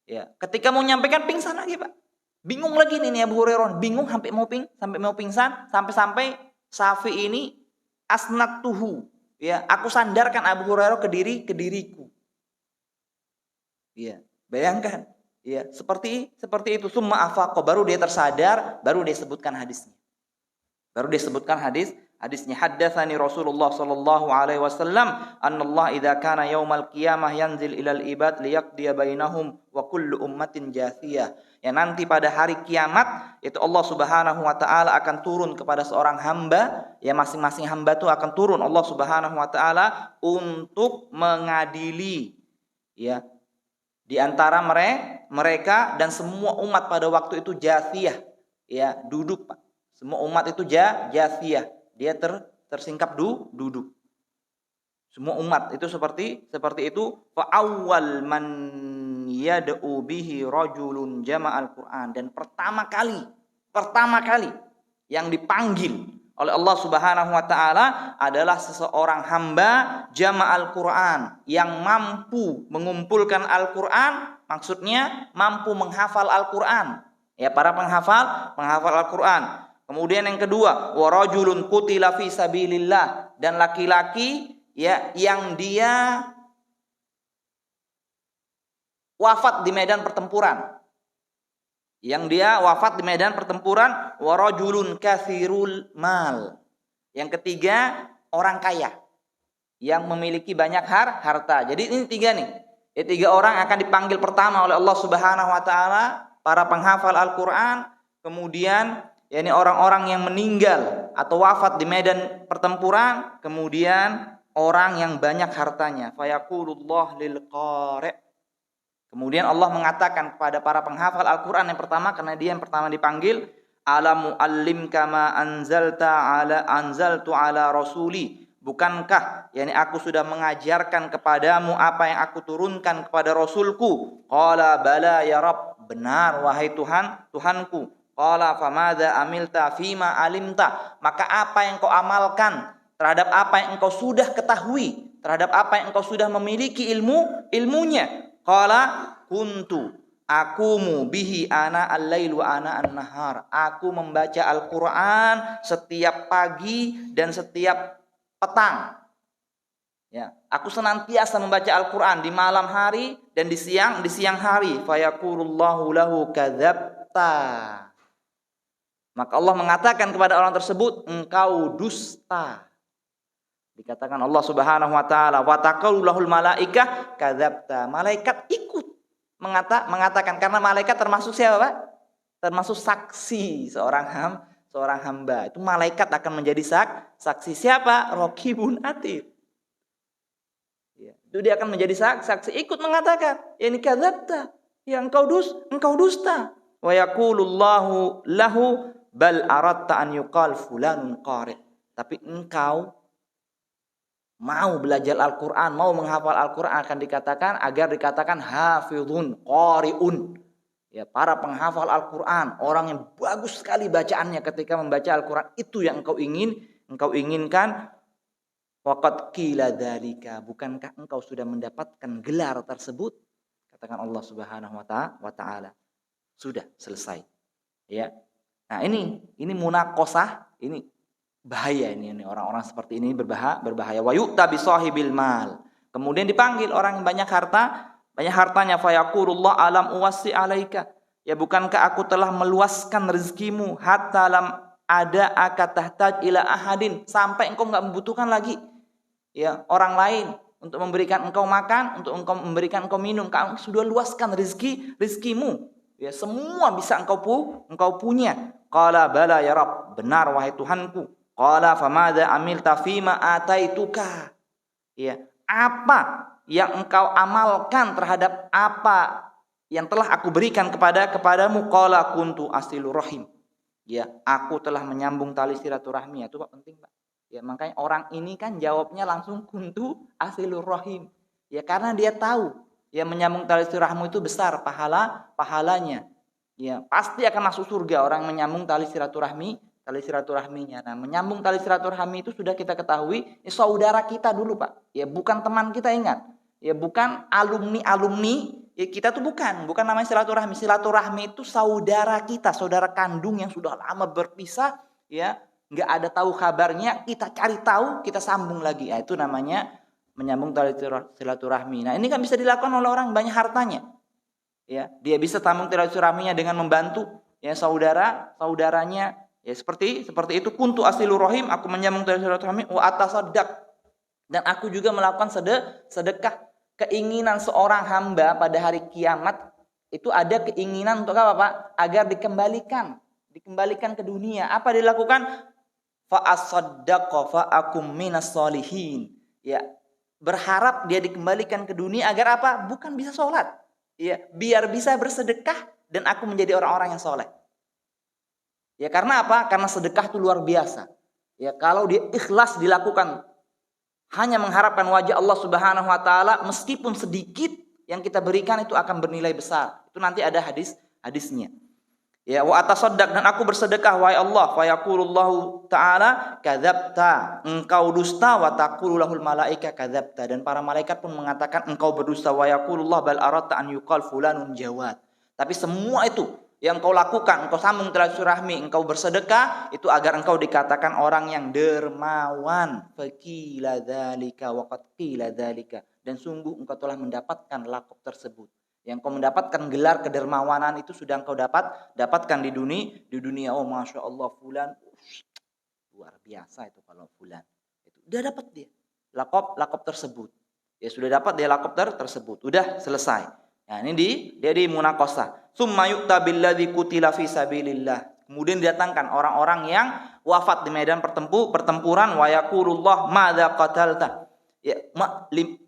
Ya, ketika mau nyampaikan pingsan lagi, Pak. Bingung lagi nih Abu Hurairah, bingung sampai mau pingsan, sampai Syafi'i ini asnatuhu. Ya, aku sandarkan Abu Hurairah ke diriku. Ya, bayangkan. Ya, seperti itu. Summa afaqa, baru dia tersadar, baru dia sebutkan hadisnya. Hadisnya haddatsani Rasulullah sallallahu alaihi wasallam annallahu idza kana yaumal qiyamah yanzil ilal ibad liyaqdiya bainahum wa kullu ummatin jathiyah. Ya nanti pada hari kiamat itu Allah Subhanahu wa taala akan turun kepada seorang hamba, ya masing-masing hamba itu akan turun Allah Subhanahu wa taala untuk mengadili ya di antara mereka dan semua umat pada waktu itu jathiyah, ya duduk, Pak. Semua umat itu jathiyah, dia tersingkap duduk. Semua umat itu seperti itu. Fa awwal man yad'u bihi rajulun jama'al Qur'an, dan pertama kali yang dipanggil oleh Allah Subhanahu wa taala adalah seseorang hamba jama'al Qur'an, yang mampu mengumpulkan Al-Qur'an, maksudnya mampu menghafal Al-Qur'an. Ya, para penghafal Al-Qur'an. Kemudian yang kedua, wa rajulun qutila fi sabilillah, dan laki-laki ya yang dia wafat di medan pertempuran. Wa rajulun katsirul mal. Yang ketiga, orang kaya yang memiliki banyak harta. Jadi ini tiga nih. Ya, tiga orang akan dipanggil pertama oleh Allah Subhanahu wa taala, para penghafal Al-Qur'an, kemudian yakni orang-orang yang meninggal atau wafat di medan pertempuran, kemudian orang yang banyak hartanya. Fayaqulullah lil qari'. Kemudian Allah mengatakan kepada para penghafal Al-Qur'an yang pertama, karena dia yang pertama dipanggil, alamu allim kama anzaltu ala rasuli. Bukankah yakni aku sudah mengajarkan kepadamu apa yang aku turunkan kepada Rasulku? Qala bala ya Rabb. Benar wahai Tuhanku. Qala famadza amilta fima alimta, maka apa yang kau amalkan terhadap apa yang engkau sudah ketahui, terhadap apa yang engkau sudah memiliki ilmunya. Qala kuntu akumu bihi ana al-lail wa ana an-nahar. Aku membaca Al-Qur'an setiap pagi dan setiap petang. Ya, aku senantiasa membaca Al-Qur'an di malam hari dan di siang hari. Fayaqulullahu lahu kadzabta. Maka Allah mengatakan kepada orang tersebut, engkau dusta. Dikatakan Allah Subhanahu wa taala, wa taqulul malaikah kadzabta. Malaikat ikut mengatakan, karena malaikat termasuk siapa, Pak? Termasuk saksi seorang hamba. Itu malaikat akan menjadi saksi. Siapa? Raqibun atid. Ya, itu dia akan menjadi saksi, ikut mengatakan, ya ini kadzabta, ya engkau dusta. Wa yaqulullahu lahu bal aratta an yuqal fulanun qari'. Tapi engkau mau belajar Al-Qur'an, mau menghafal Al-Qur'an, akan dikatakan agar dikatakan hafizun qari'un. Ya, para penghafal Al-Qur'an, orang yang bagus sekali bacaannya ketika membaca Al-Qur'an, itu yang engkau inginkan. Waqad qila dzalika, bukankah engkau sudah mendapatkan gelar tersebut? Katakan Allah Subhanahu wa taala. Sudah selesai. Ya. Nah, ini munaqashah, ini bahaya ini orang-orang seperti ini berbahaya. Wa yu'ta bi sahibil mal. Kemudian dipanggil orang yang banyak hartanya, fayaqulullah alam uwassi alaika. Ya, bukankah aku telah meluaskan rezekimu hatta lam ada akatahtaj ila ahadin, sampai engkau enggak membutuhkan lagi ya orang lain untuk memberikan engkau makan, untuk engkau memberikan engkau minum. Kau sudah luaskan rezekimu. Ya, semua bisa engkau punya. Qala bala ya Rabb, benar wahai Tuhanku. Qala famadza amilta fima ataituka. Ya, apa yang engkau amalkan terhadap apa yang telah aku berikan kepadamu? Qala kuntu asilur rahim. Ya, aku telah menyambung tali silaturahmi. Itu Pak penting, Pak. Ya, makanya orang ini kan jawabnya langsung kuntu asilur rahim. Ya, karena dia tahu Ya, menyambung tali silaturahmi itu besar pahalanya. Ya, pasti akan masuk surga orang menyambung tali silaturahminya. Nah, menyambung tali silaturahmi itu sudah kita ketahui, saudara kita dulu, Pak. Ya, bukan teman kita, ingat. Ya, bukan alumni. Ya, kita tuh bukan namanya silaturahmi. Silaturahmi itu saudara kita, saudara kandung yang sudah lama berpisah, ya, nggak ada tahu kabarnya, kita cari tahu, kita sambung lagi. Ya, itu namanya menyambung tali silaturahmi. Nah, ini kan bisa dilakukan oleh orang banyak hartanya. Ya, dia bisa sambung tali silaturahminya dengan membantu ya saudaranya. Ya, seperti itu, kuntu asilur rahim, aku menyambung tali silaturahmi, wa atasaddaq, dan aku juga melakukan sedekah. Keinginan seorang hamba pada hari kiamat itu ada keinginan untuk apa, Pak? Agar dikembalikan ke dunia. Apa dilakukan? Fa asaddaqa fa akum minas solihin. Ya, berharap dia dikembalikan ke dunia agar apa? Bukan bisa sholat. Ya, biar bisa bersedekah dan aku menjadi orang-orang yang soleh. Ya, karena apa? Karena sedekah itu luar biasa. Ya, kalau dia ikhlas dilakukan hanya mengharapkan wajah Allah Subhanahu wa taala, meskipun sedikit yang kita berikan itu akan bernilai besar. Itu nanti ada hadisnya. Ya, wa atasaddaq, dan aku bersedekah wahai Allah, fa yaqulullahu taala kadzabta, engkau dusta, wa taqulu lahul malaika kadzabta, dan para malaikat pun mengatakan engkau berdusta, wa yaqulullah bal aradta an yuqal fulanun jawad. Tapi semua itu yang engkau lakukan, engkau sambung tali silaturahmi, engkau bersedekah, itu agar engkau dikatakan orang yang dermawan. Faqila dzalika wa qad qila dzalika, dan sungguh engkau telah mendapatkan laqab tersebut. Yang kau mendapatkan gelar kedermawanan itu sudah engkau dapatkan di dunia. Oh, masya Allah, fulan luar biasa itu. Kalau fulan itu udah dapat dia laqab tersebut, ya sudah dapat dia laqab tersebut, udah selesai. Nah, ini dia di munaqashah. Summa yu'ta billadzi qutila fi sabilillah, kemudian didatangkan orang-orang yang wafat di medan pertempuran. Wa yaqulullah madza qatalta, ya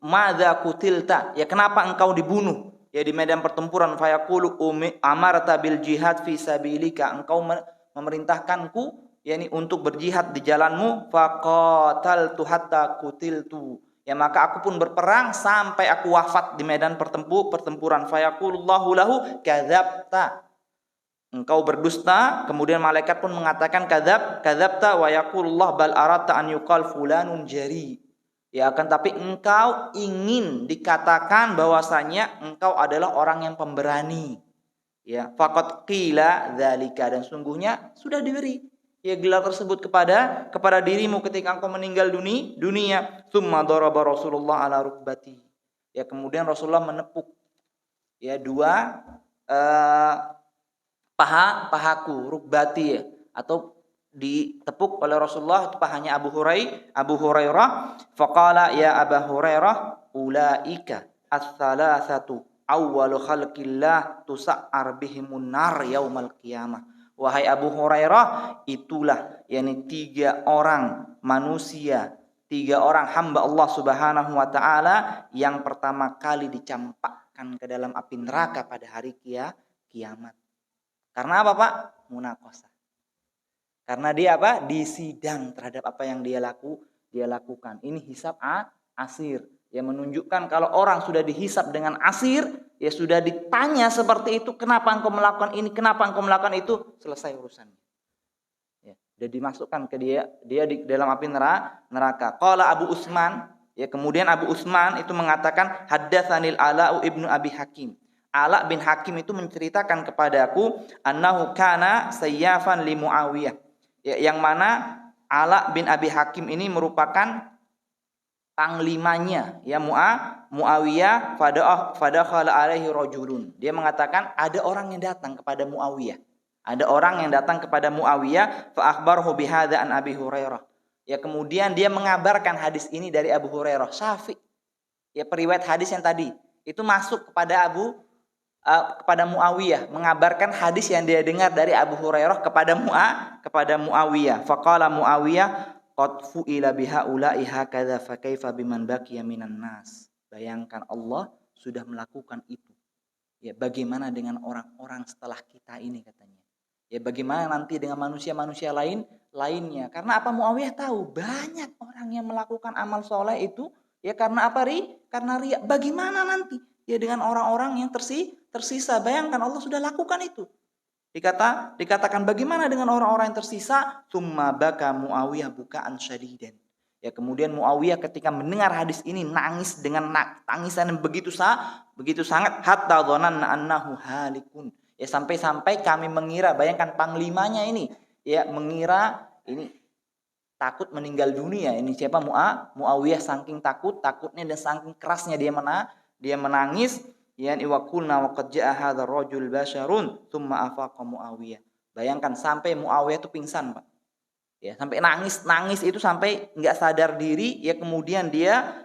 madza qutilta, ya kenapa engkau dibunuh ya di medan pertempuran. Fayaqulu amarta bil jihad fi sabilika, engkau memerintahkanku yakni untuk berjihad di jalanmu. Faqataltu hatta qutiltu, ya maka aku pun berperang sampai aku wafat di medan pertempuran. Fayaqulullahu lahu kadzabta, engkau berdusta. Kemudian malaikat pun mengatakan kadzabta, wa yaqulullah bal aradta an yuqal fulanun jari, ya akan tapi engkau ingin dikatakan bahwasanya engkau adalah orang yang pemberani. Ya, faqad qila dzalika, dan sungguhnya sudah diberi ya gelar tersebut kepada dirimu ketika engkau meninggal dunia. Tsumma daraba Rasulullah ala rukbati, ya kemudian Rasulullah menepuk ya dua pahaku, rukbati ya, atau ditepuk oleh Rasulullah itu pahanya Abu Hurairah. Faqala ya Abu Hurairah ulaika ats-tsalatsatu awwalu khalqillah tusa'ar bihimun nar yaumal qiyamah. Wahai Abu Hurairah, itulah yakni 3 orang manusia, 3 orang hamba Allah Subhanahu wa taala yang pertama kali dicampakkan ke dalam api neraka pada hari kiamat. Karena apa, Pak? Munaqashah. Karena dia apa? Disidang terhadap apa yang dia lakukan. Ini hisab asir. Yang menunjukkan kalau orang sudah dihisab dengan asir, ya sudah ditanya seperti itu, kenapa engkau melakukan ini, kenapa engkau melakukan itu, selesai urusannya. Ya, sudah dimasukkan ke dia di dalam api neraka. Qala Abu Utsman, ya kemudian Abu Utsman itu mengatakan haddatsanil Ala ibnu Abi Hakim. Ala bin Hakim itu menceritakan kepadaku annahu kana sayyafan li Muawiyah. Ya, yang mana Ala bin Abi Hakim ini merupakan panglimanya ya Muawiyah. Fadakhala alaihi rajulun, dia mengatakan ada orang yang datang kepada Muawiyah. Fa akhbarahu bihadza an Abi Hurairah, ya kemudian dia mengabarkan hadis ini dari Abu Hurairah. Syafi' ya periwayat hadis yang tadi itu masuk kepada Muawiyah, mengabarkan hadis yang dia dengar dari Abu Hurairah kepada Muawiyah. Faqala Muawiyah qad fu'ila bihaula'i hakadza fa kaifa biman baqiya minan nas. Bayangkan Allah sudah melakukan itu. Ya, bagaimana dengan orang-orang setelah kita ini, katanya. Ya, bagaimana nanti dengan manusia-manusia lainnya? Karena apa? Muawiyah tahu banyak orang yang melakukan amal soleh itu ya karena apa? Karena riya. Bagaimana nanti ya dengan orang-orang yang tersisa. Bayangkan Allah sudah lakukan itu. Dikatakan bagaimana dengan orang-orang yang tersisa? Tsumma baka Muawiyah bukaan syadidan. Ya, kemudian Muawiyah ketika mendengar hadis ini nangis dengan tangisan yang begitu sangat, hatta dhananna annahu halikun. Ya, sampai-sampai kami mengira, bayangkan panglimanya ini, ya mengira ini takut meninggal dunia. Ini siapa? Muawiyah, saking takutnya dan saking kerasnya dia menangis. Ya, wa qulna wa qad jaa hadzal rajul basyarun tsumma afaqa Muawiyah. Bayangkan sampai Muawiyah itu pingsan, Pak. Ya, sampai nangis itu sampai enggak sadar diri, ya kemudian dia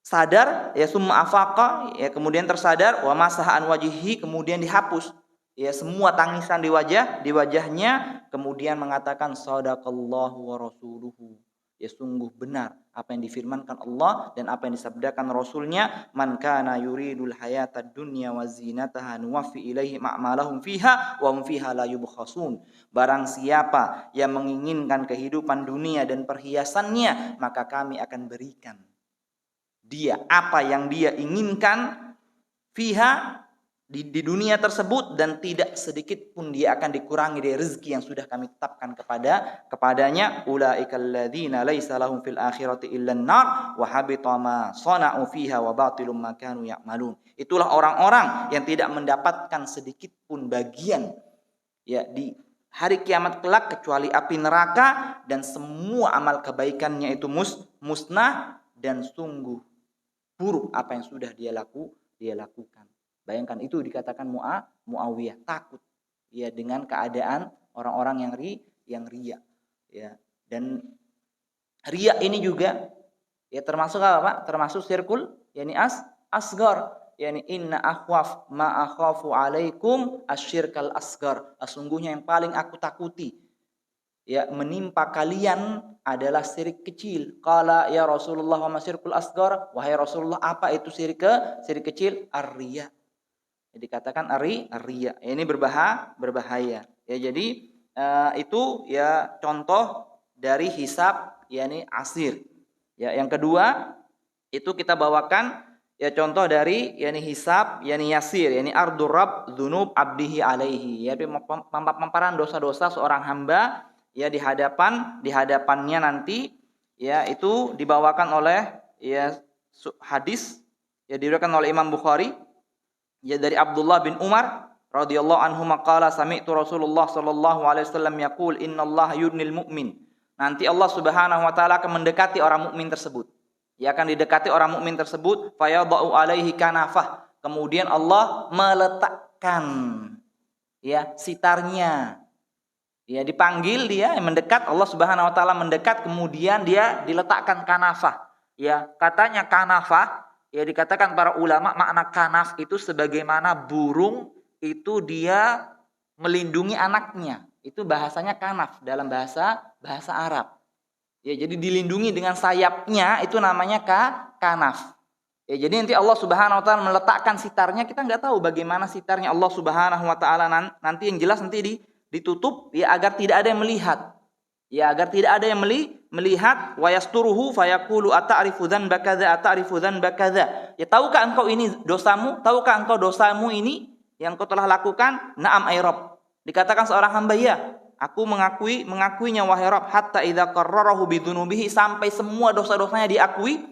sadar, ya summa afaqa, ya kemudian tersadar, wa masaha an wajhihi, kemudian dihapus ya semua tangisan di wajahnya, kemudian mengatakan shadaqallahu wa rasuluhu. Ya sungguh benar apa yang difirmankan Allah dan apa yang disabdakan Rasulnya, man kana yuridul hayatad dunya wa zinataha nuwaffi ilaihim a'malahum fiha wa hum fiha la yubkhasun. Barang siapa yang menginginkan kehidupan dunia dan perhiasannya, maka kami akan berikan dia apa yang dia inginkan fiha di dunia tersebut, dan tidak sedikit pun dia akan dikurangi dari rezeki yang sudah kami tetapkan kepadanya. Ulaikal ladzina laisa lahum fil akhirati illa an-nar wa habita ma sana'u fiha wa batilum ma kanu ya'malun. Itulah orang-orang yang tidak mendapatkan sedikit pun bagian ya di hari kiamat kelak kecuali api neraka, dan semua amal kebaikannya itu musnah, dan sungguh buruk apa yang sudah dia lakukan. Bayangkan itu dikatakan Muawiyah takut ya dengan keadaan orang-orang yang riya ya. Dan riya ini juga ya termasuk apa, Pak? Termasuk syirkul yakni asgar, yakni inna akhwaf ma akhafu alaikum asyirkal asgar. Sesungguhnya yang paling aku takuti ya menimpa kalian adalah syirik kecil. Qala ya Rasulullah wa ma syirkul asgar? Wahai Rasulullah, apa itu syirik kecil? Ar-riya. Dikatakan ar-riya. Ini berbahaya. Ya, jadi itu ya contoh dari hisab yakni asir. Ya, yang kedua itu kita bawakan ya contoh dari yakni hisab yakni yasir, yakni ardur rabb dzunub abdihi alaihi. Ya, pemaparan dosa-dosa seorang hamba ya di hadapannya nanti ya, itu dibawakan oleh ya hadis ya diriwayatkan oleh Imam Bukhari ya dari Abdullah bin Umar radhiyallahu anhu maqala sami'tu Rasulullah sallallahu alaihi wasallam yaqul innallaha yudnil mu'min. Nanti Allah Subhanahu wa taala akan mendekati orang mukmin tersebut. Ya, akan didekati orang mukmin tersebut, fayadau alaihi kanafah. Kemudian Allah meletakkan ya sitarnya. Ya, dipanggil dia mendekat, Allah Subhanahu wa taala mendekat, kemudian dia diletakkan kanafah. Ya, katanya kanafah ya dikatakan para ulama makna kanaf itu sebagaimana burung itu dia melindungi anaknya. Itu bahasanya kanaf dalam bahasa Arab. Ya, jadi dilindungi dengan sayapnya itu namanya kanaf. Ya, jadi nanti Allah Subhanahu wa taala meletakkan sitarnya, kita enggak tahu bagaimana sitarnya Allah Subhanahu wa taala nanti, yang jelas nanti ditutup ya agar tidak ada yang melihat. Ya, agar tidak ada yang melihat, wa yasturuhu fayaqulu ata'rifu dzanba kadza ata'rifu dzanba kadza. Ya, tahukah engkau ini dosamu? Tahukah engkau dosamu ini yang kau telah lakukan? Na'am ay Rabb. Dikatakan seorang hamba, ya, aku mengakuinya wahai Rabb, hatta idza qarrarahu bidzunubihi, sampai semua dosa-dosanya diakui.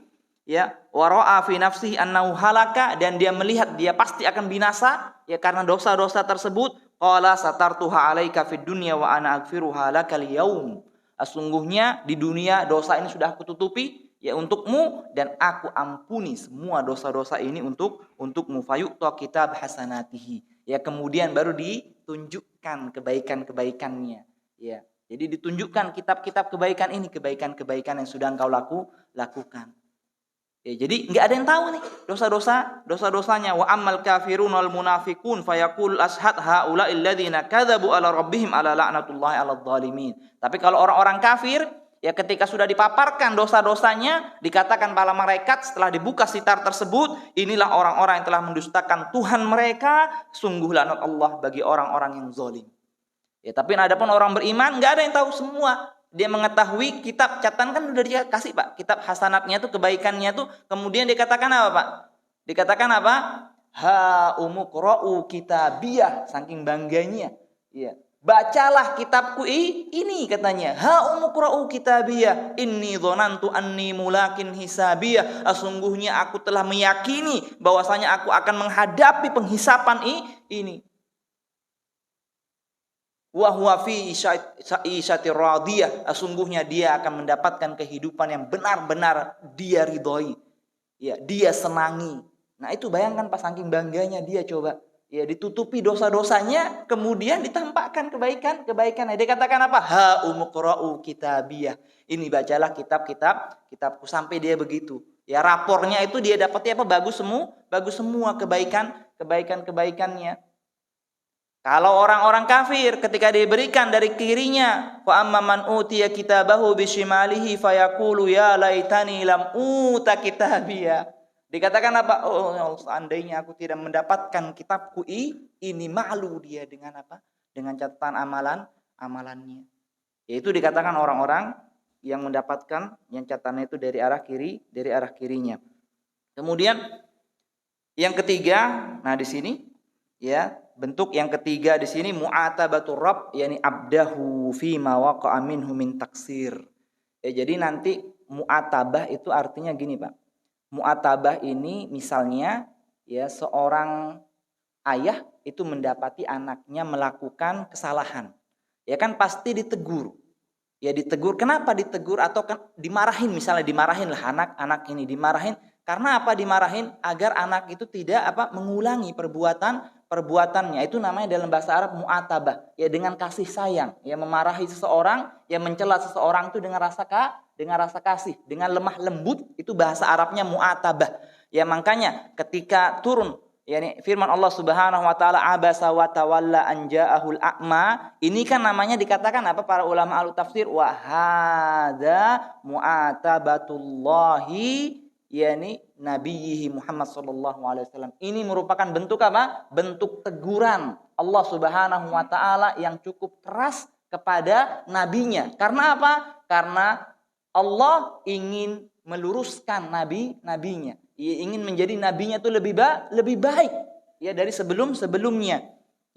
Ya, wa ra'a fi nafsihi annahu halaka, dan dia melihat dia pasti akan binasa ya karena dosa-dosa tersebut. Qala satartuha 'alaika fid dunya wa ana aghfiruha lakal yaum. Sesungguhnya di dunia dosa ini sudah aku tutupi ya untukmu, dan aku ampuni semua dosa-dosa ini untukmu. Fayu'ta kitab hasanatihi. Ya, kemudian baru ditunjukkan kebaikan-kebaikannya. Ya. Jadi ditunjukkan kitab-kitab kebaikan ini, kebaikan-kebaikan yang sudah engkau lakukan. Ya, jadi enggak ada yang tahu nih dosa-dosanya. Wa ammal kafirun wal munafiqun fayaqul ashhad haula alladziina kadzabu ala rabbihim ala la'natullahi 'alal zalimin. Tapi kalau orang-orang kafir ya ketika sudah dipaparkan dosa-dosanya, dikatakan para malaikat setelah dibuka sitar tersebut, inilah orang-orang yang telah mendustakan Tuhan mereka, sungguh laknat Allah bagi orang-orang yang zalim. Ya, tapi adapun orang beriman enggak ada yang tahu semua. Dia mengetahui kitab catatan kan udah dikasih, Pak. Kitab hasanatnya tuh, kebaikannya tuh, kemudian dikatakan apa, Pak? Dikatakan apa? Ha umuqra'u kitabiyah, saking bangganya. Ya. Bacalah kitabku ini katanya. Ha umuqra'u kitabiyah. Inni dzanantu anni mulakin hisabiyah. Sesungguhnya aku telah meyakini bahwasanya aku akan menghadapi penghisapan ini. Wa huwa fi isyatir radiyah. Sesungguhnya dia akan mendapatkan kehidupan yang benar-benar dia ridhoi. Ya, dia senangi. Nah, itu bayangkan pas saking bangganya dia coba. Ya, ditutupi dosa-dosanya, kemudian ditampakkan kebaikan-kebaikan. Dia katakan apa? Ha umuqra'u kitabiyah. Ini bacalah kitabku, sampai dia begitu. Ya, rapornya itu dia dapatnya apa? Bagus semua kebaikannya. Kalau orang-orang kafir ketika diberikan dari kirinya, fa amman utiya kitabahu bishimalihi fayaqulu ya laitani lam uta kitabiyah. Dikatakan apa? Oh, seandainya aku tidak mendapatkan kitabku ini, malu dia dengan apa? Dengan catatan amalannya. Yaitu dikatakan orang-orang yang mendapatkan yang catatannya itu dari arah kirinya. Kemudian yang ketiga, nah di sini ya, bentuk yang ketiga di sini mu'atabatur rabb, yakni abdahu fi ma waqa'a minhu min taksir. Ya, jadi nanti mu'atabah itu artinya gini, Pak. Mu'atabah ini misalnya ya seorang ayah itu mendapati anaknya melakukan kesalahan. Ya kan pasti ditegur. Ya ditegur, kenapa ditegur atau kan dimarahin, misalnya dimarahin lah anak ini dimarahin. Karena apa dimarahin? Agar anak itu tidak mengulangi perbuatannya. Itu namanya dalam bahasa Arab mu'atabah. Ya dengan kasih sayang. Ya memarahi seseorang, ya mencela seseorang itu dengan rasa kasih, dengan lemah lembut, itu bahasa Arabnya mu'atabah. Ya makanya ketika turun yakni firman Allah Subhanahu wa taala abasa wa tawalla an ja'ahul a'ma, ini kan namanya dikatakan apa para ulama al-tafsir wa hadza mu'atabatullahi yakni nabiyhi Muhammad sallallahu alaihi wasallam. Ini merupakan bentuk apa? Bentuk teguran Allah Subhanahu wa taala yang cukup keras kepada nabinya. Karena apa? Karena Allah ingin meluruskan nabinya. Ia ingin menjadi nabinya itu lebih baik ya dari sebelumnya.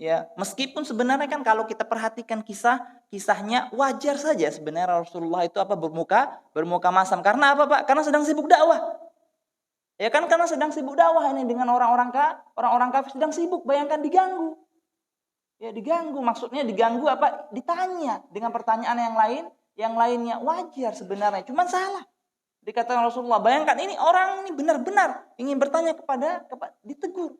Ya, meskipun sebenarnya kan kalau kita perhatikan kisahnya wajar saja sebenarnya Rasulullah itu bermuka masam. Karena apa, Pak? Karena sedang sibuk dakwah. Ya kan, karena sedang sibuk dakwah ini dengan orang-orang kafir sedang sibuk, bayangkan diganggu. Ya diganggu, maksudnya diganggu apa? Ditanya dengan pertanyaan yang lainnya wajar sebenarnya, cuman salah. Dikatakan Rasulullah, bayangkan ini orang ini benar-benar ingin bertanya kepada ditegur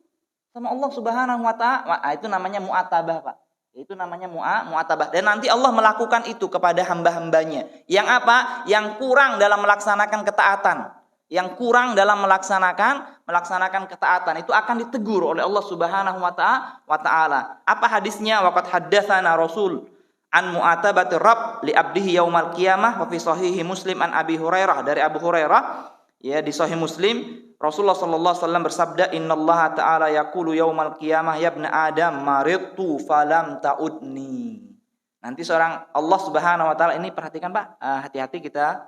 sama Allah Subhanahu wa taala. Itu namanya mu'atabah, Pak. Itu namanya mu'atabah. Dan nanti Allah melakukan itu kepada hamba-hambanya. Yang apa? Yang kurang dalam melaksanakan ketaatan. Yang kurang dalam melaksanakan ketaatan itu akan ditegur oleh Allah Subhanahu wa taala. Apa hadisnya? Waqad haddatsana Rasul an mu'atabati rabb li abdihi yaumal qiyamah wa fi sahihi Muslim an Abi Hurairah, dari Abu Hurairah ya di sahih Muslim Rasulullah sallallahu alaihi wasallam bersabda, innallaha ta'ala yaqulu yaumal qiyamah ya ibna adam maridtu falam ta'udni. Nanti seorang Allah Subhanahu wa taala ini, perhatikan Pak, hati-hati kita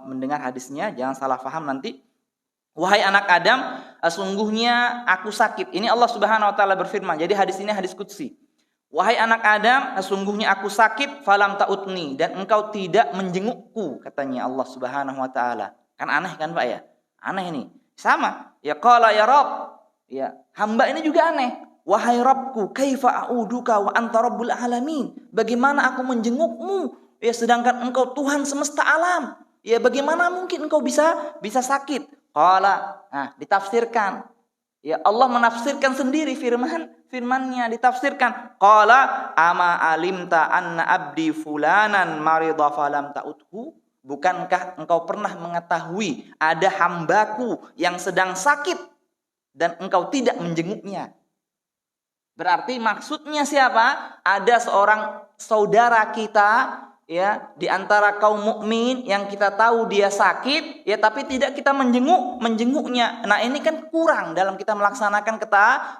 mendengar hadisnya, jangan salah paham nanti. Wahai anak Adam, sungguhnya aku sakit. Ini Allah Subhanahu wa taala berfirman. Jadi hadis ini hadis qudsi. Wahai anak Adam, sesungguhnya aku sakit, falam ta'udni, dan engkau tidak menjengukku, katanya Allah Subhanahu wa taala. Kan aneh kan, Pak ya? Aneh ini. Sama. Ya qala ya Rabb. Ya, hamba ini juga aneh. Wahai Rabbku, kaifa a'uduka wa anta rabbul alamin? Bagaimana aku menjengukmu ya sedangkan engkau Tuhan semesta alam? Ya bagaimana mungkin engkau bisa sakit? Qala, nah ditafsirkan. Ya Allah menafsirkan sendiri firman-Nya ditafsirkan. Qala ama alimta anna abdi fulanan marida falam ta'udhu? Bukankah engkau pernah mengetahui ada hambaku yang sedang sakit dan engkau tidak menjenguknya? Berarti maksudnya siapa? Ada seorang saudara kita ya di antara kaum mukmin yang kita tahu dia sakit ya tapi tidak kita menjenguknya. Nah, ini kan kurang dalam kita melaksanakan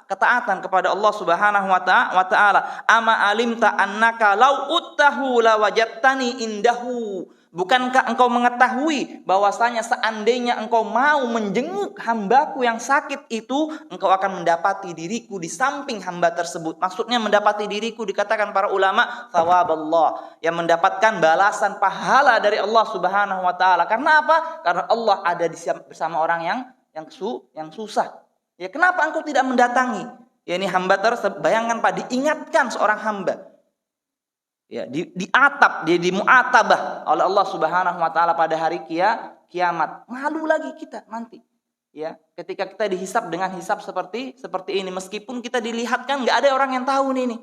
ketaatan kepada Allah Subhanahu wa taala. Ama alimta annaka law uttahu lawajadtani indahu. Bukankah engkau mengetahui bahwasanya seandainya engkau mau menjenguk hambaku yang sakit itu, engkau akan mendapati diriku di samping hamba tersebut. Maksudnya mendapati diriku, dikatakan para ulama, thawaballah, yang mendapatkan balasan pahala dari Allah Subhanahu wa taala. Karena apa? Karena Allah ada bersama orang yang susah. Ya, kenapa engkau tidak mendatangi? Ya, ini hamba tersebut, bayangkan Pak, diingatkan seorang hamba. Ya, diatap, dia dimuatabah oleh Allah Subhanahu wa taala pada hari kiamat. Malu lagi kita nanti. Ya, ketika kita dihisab dengan hisab seperti ini, meskipun kita dilihatkan, enggak ada orang yang tahu nih.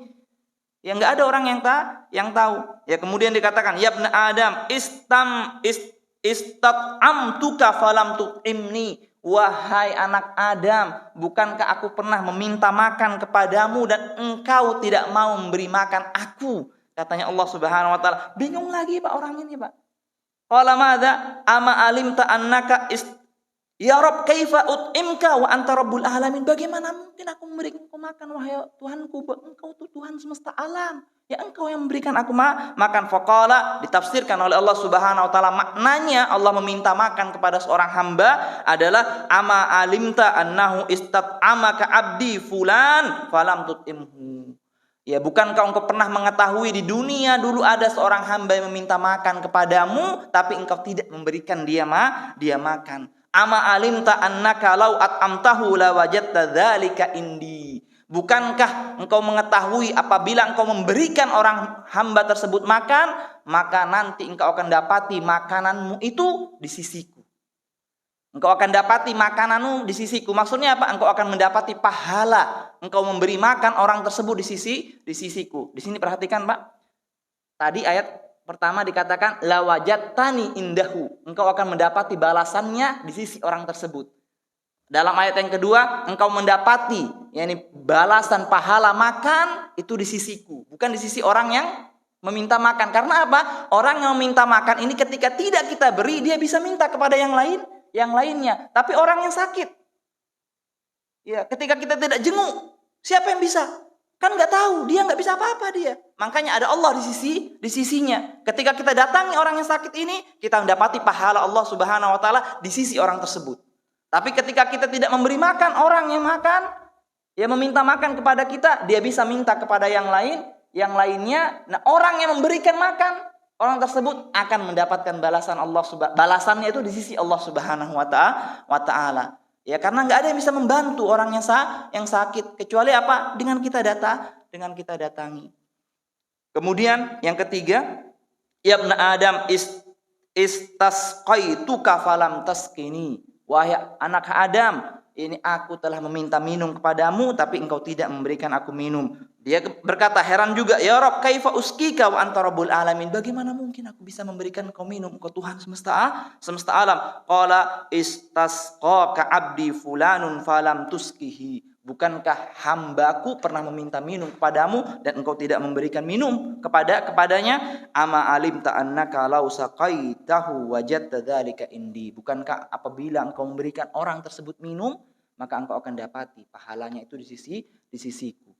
Ya, enggak ada orang yang tahu. Ya, kemudian dikatakan, ya ibn Adam, istat'amtuka falam tut'imni. Wahai anak Adam, bukankah aku pernah meminta makan kepadamu dan engkau tidak mau memberi makan aku? Katanya Allah Subhanahu wa taala. Bingung lagi Pak orang ini, Pak. Qala madza ama alimta annaka ya Rabb kaifa ut'imka wa anta rabbul alamin. Bagaimana mungkin aku memberikan engkau makan wahai Tuhanku? Engkau tuh Tuhan semesta alam. Ya engkau yang memberikan aku makan. Faqala, ditafsirkan oleh Allah Subhanahu wa taala, maknanya Allah meminta makan kepada seorang hamba adalah ama alimta annahu istat'amaka abdi fulan falam tut'imhu. Ya, bukankah engkau pernah mengetahui di dunia dulu ada seorang hamba yang meminta makan kepadamu, tapi engkau tidak memberikan dia makan. Ama alimta annaka law at'amtahu la wajadta dzalika indi. Bukankah engkau mengetahui apabila engkau memberikan orang hamba tersebut makan, maka nanti engkau akan dapati makananmu itu di sisiku. Engkau akan dapati makananmu di sisiku. Maksudnya apa? Engkau akan mendapati pahala. Engkau memberi makan orang tersebut di sisiku. Di sini perhatikan Pak. Tadi ayat pertama dikatakan la wajadtani indahu. Engkau akan mendapati balasannya di sisi orang tersebut. Dalam ayat yang kedua, engkau mendapati yakni balasan pahala makan itu di sisiku, bukan di sisi orang yang meminta makan. Karena apa? Orang yang meminta makan ini ketika tidak kita beri, dia bisa minta kepada yang lainnya. Tapi orang yang sakit, ya ketika kita tidak jenguk, siapa yang bisa? Kan nggak tahu, dia nggak bisa apa-apa dia. Makanya ada Allah di sisinya. Ketika kita datangi orang yang sakit ini, kita mendapati pahala Allah Subhanahu wa taala di sisi orang tersebut. Tapi ketika kita tidak memberi makan orang yang makan, ya meminta makan kepada kita, dia bisa minta kepada yang lainnya. Nah, orang yang memberikan makan, orang tersebut akan mendapatkan balasannya itu di sisi Allah Subhanahu wa taala. Ya, karena nggak ada yang bisa membantu orang yang sakit kecuali apa? Dengan kita datangi. Kemudian yang ketiga, ya ibn Adam istasqaituka falam taskini. Wahai anak Adam, ini aku telah meminta minum kepadamu, tapi engkau tidak memberikan aku minum. Dia berkata heran juga, ya Rabb, kaifa uskika wa anta rabbul alamin. Bagaimana mungkin aku bisa memberikan engkau minum, engkau Tuhan semesta alam. Qala istasqaka abdi fulanun falam tuskihi. Bukankah hambaku pernah meminta minum kepadamu dan engkau tidak memberikan minum kepadanya? Ama alimta annaka law saqaitahu wajadta dzalika indi. Bukankah apabila engkau memberikan orang tersebut minum, maka engkau akan dapati pahalanya itu di sisiku.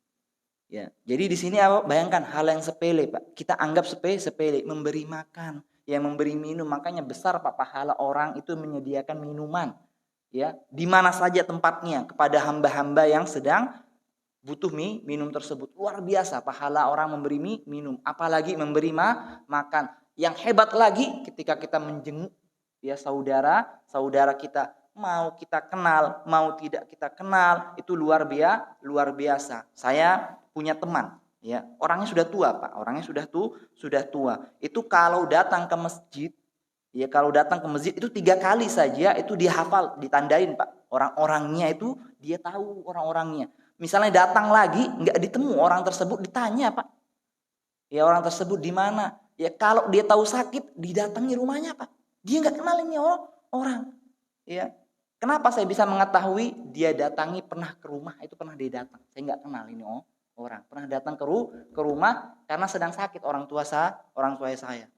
Ya. Jadi di sini bayangkan hal yang sepele, Pak. Kita anggap sepele, memberi makan, yang memberi minum, makanya besar Pak pahala orang itu menyediakan minuman. Ya, di mana saja tempatnya kepada hamba-hamba yang sedang butuh minum tersebut. Luar biasa pahala orang memberi minum, apalagi memberi makan. Yang hebat lagi ketika kita menjenguk ya saudara kita, mau kita kenal, mau tidak kita kenal, itu luar biasa. Saya punya teman, ya, orangnya sudah tua, Pak. Orangnya sudah tua. Itu kalau datang ke masjid, ya kalau datang ke masjid itu 3 kali saja itu dia hafal, ditandain Pak. Orang-orangnya itu dia tahu orang-orangnya. Misalnya datang lagi nggak ditemu orang tersebut, ditanya Pak. Ya orang tersebut di mana? Ya kalau dia tahu sakit didatangi rumahnya Pak. Dia nggak kenal ini orang. Ya kenapa saya bisa mengetahui dia datangi pernah ke rumah itu pernah dia datang. Saya nggak kenal ini orang. Pernah datang ke rumah karena sedang sakit orang tua saya.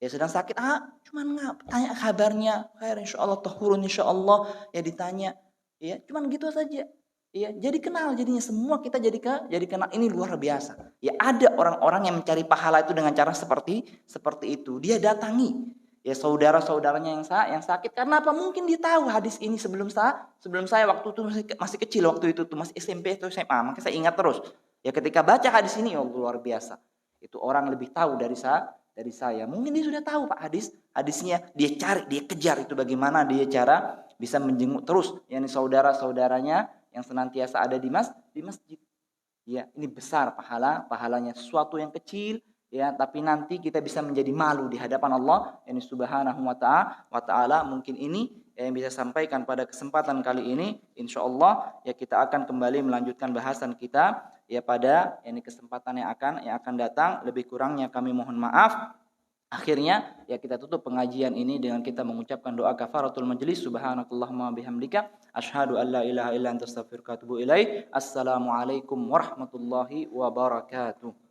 Ya sedang sakit, cuman tanya kabarnya, khair insyaallah, tahurun insyaallah, ya ditanya, ya cuman gitu saja. Ya jadi kenal jadinya semua kita jadi kenal, ini luar biasa. Ya ada orang-orang yang mencari pahala itu dengan cara seperti itu. Dia datangi. ya saudara-saudaranya yang sakit. Karena apa? Mungkin dia tahu hadis ini sebelum saya waktu itu masih kecil, waktu itu tuh masih SMP atau SMA, maka saya ingat terus. Ya ketika baca hadis ini, oh luar biasa. Itu orang lebih tahu dari saya. Mungkin dia sudah tahu Pak hadisnya, dia cari, dia kejar itu bagaimana dia cara bisa menjenguk terus yakni saudara-saudaranya yang senantiasa ada di masjid. Ya, ini besar pahalanya, sesuatu yang kecil ya, tapi nanti kita bisa menjadi malu di hadapan Allah yakni Subhanahu wa taala. Mungkin ini yang bisa sampaikan pada kesempatan kali ini. Insyaallah ya kita akan kembali melanjutkan bahasan kita ya pada ini kesempatan yang akan datang. Lebih kurangnya kami mohon maaf. Akhirnya ya kita tutup pengajian ini dengan kita mengucapkan doa kafaratul majlis. Subhanakallahumma bihamdika asyhadu an la ilaha illa anta astaghfiruka wa atubu ilaik. Assalamualaikum warahmatullahi wabarakatuh.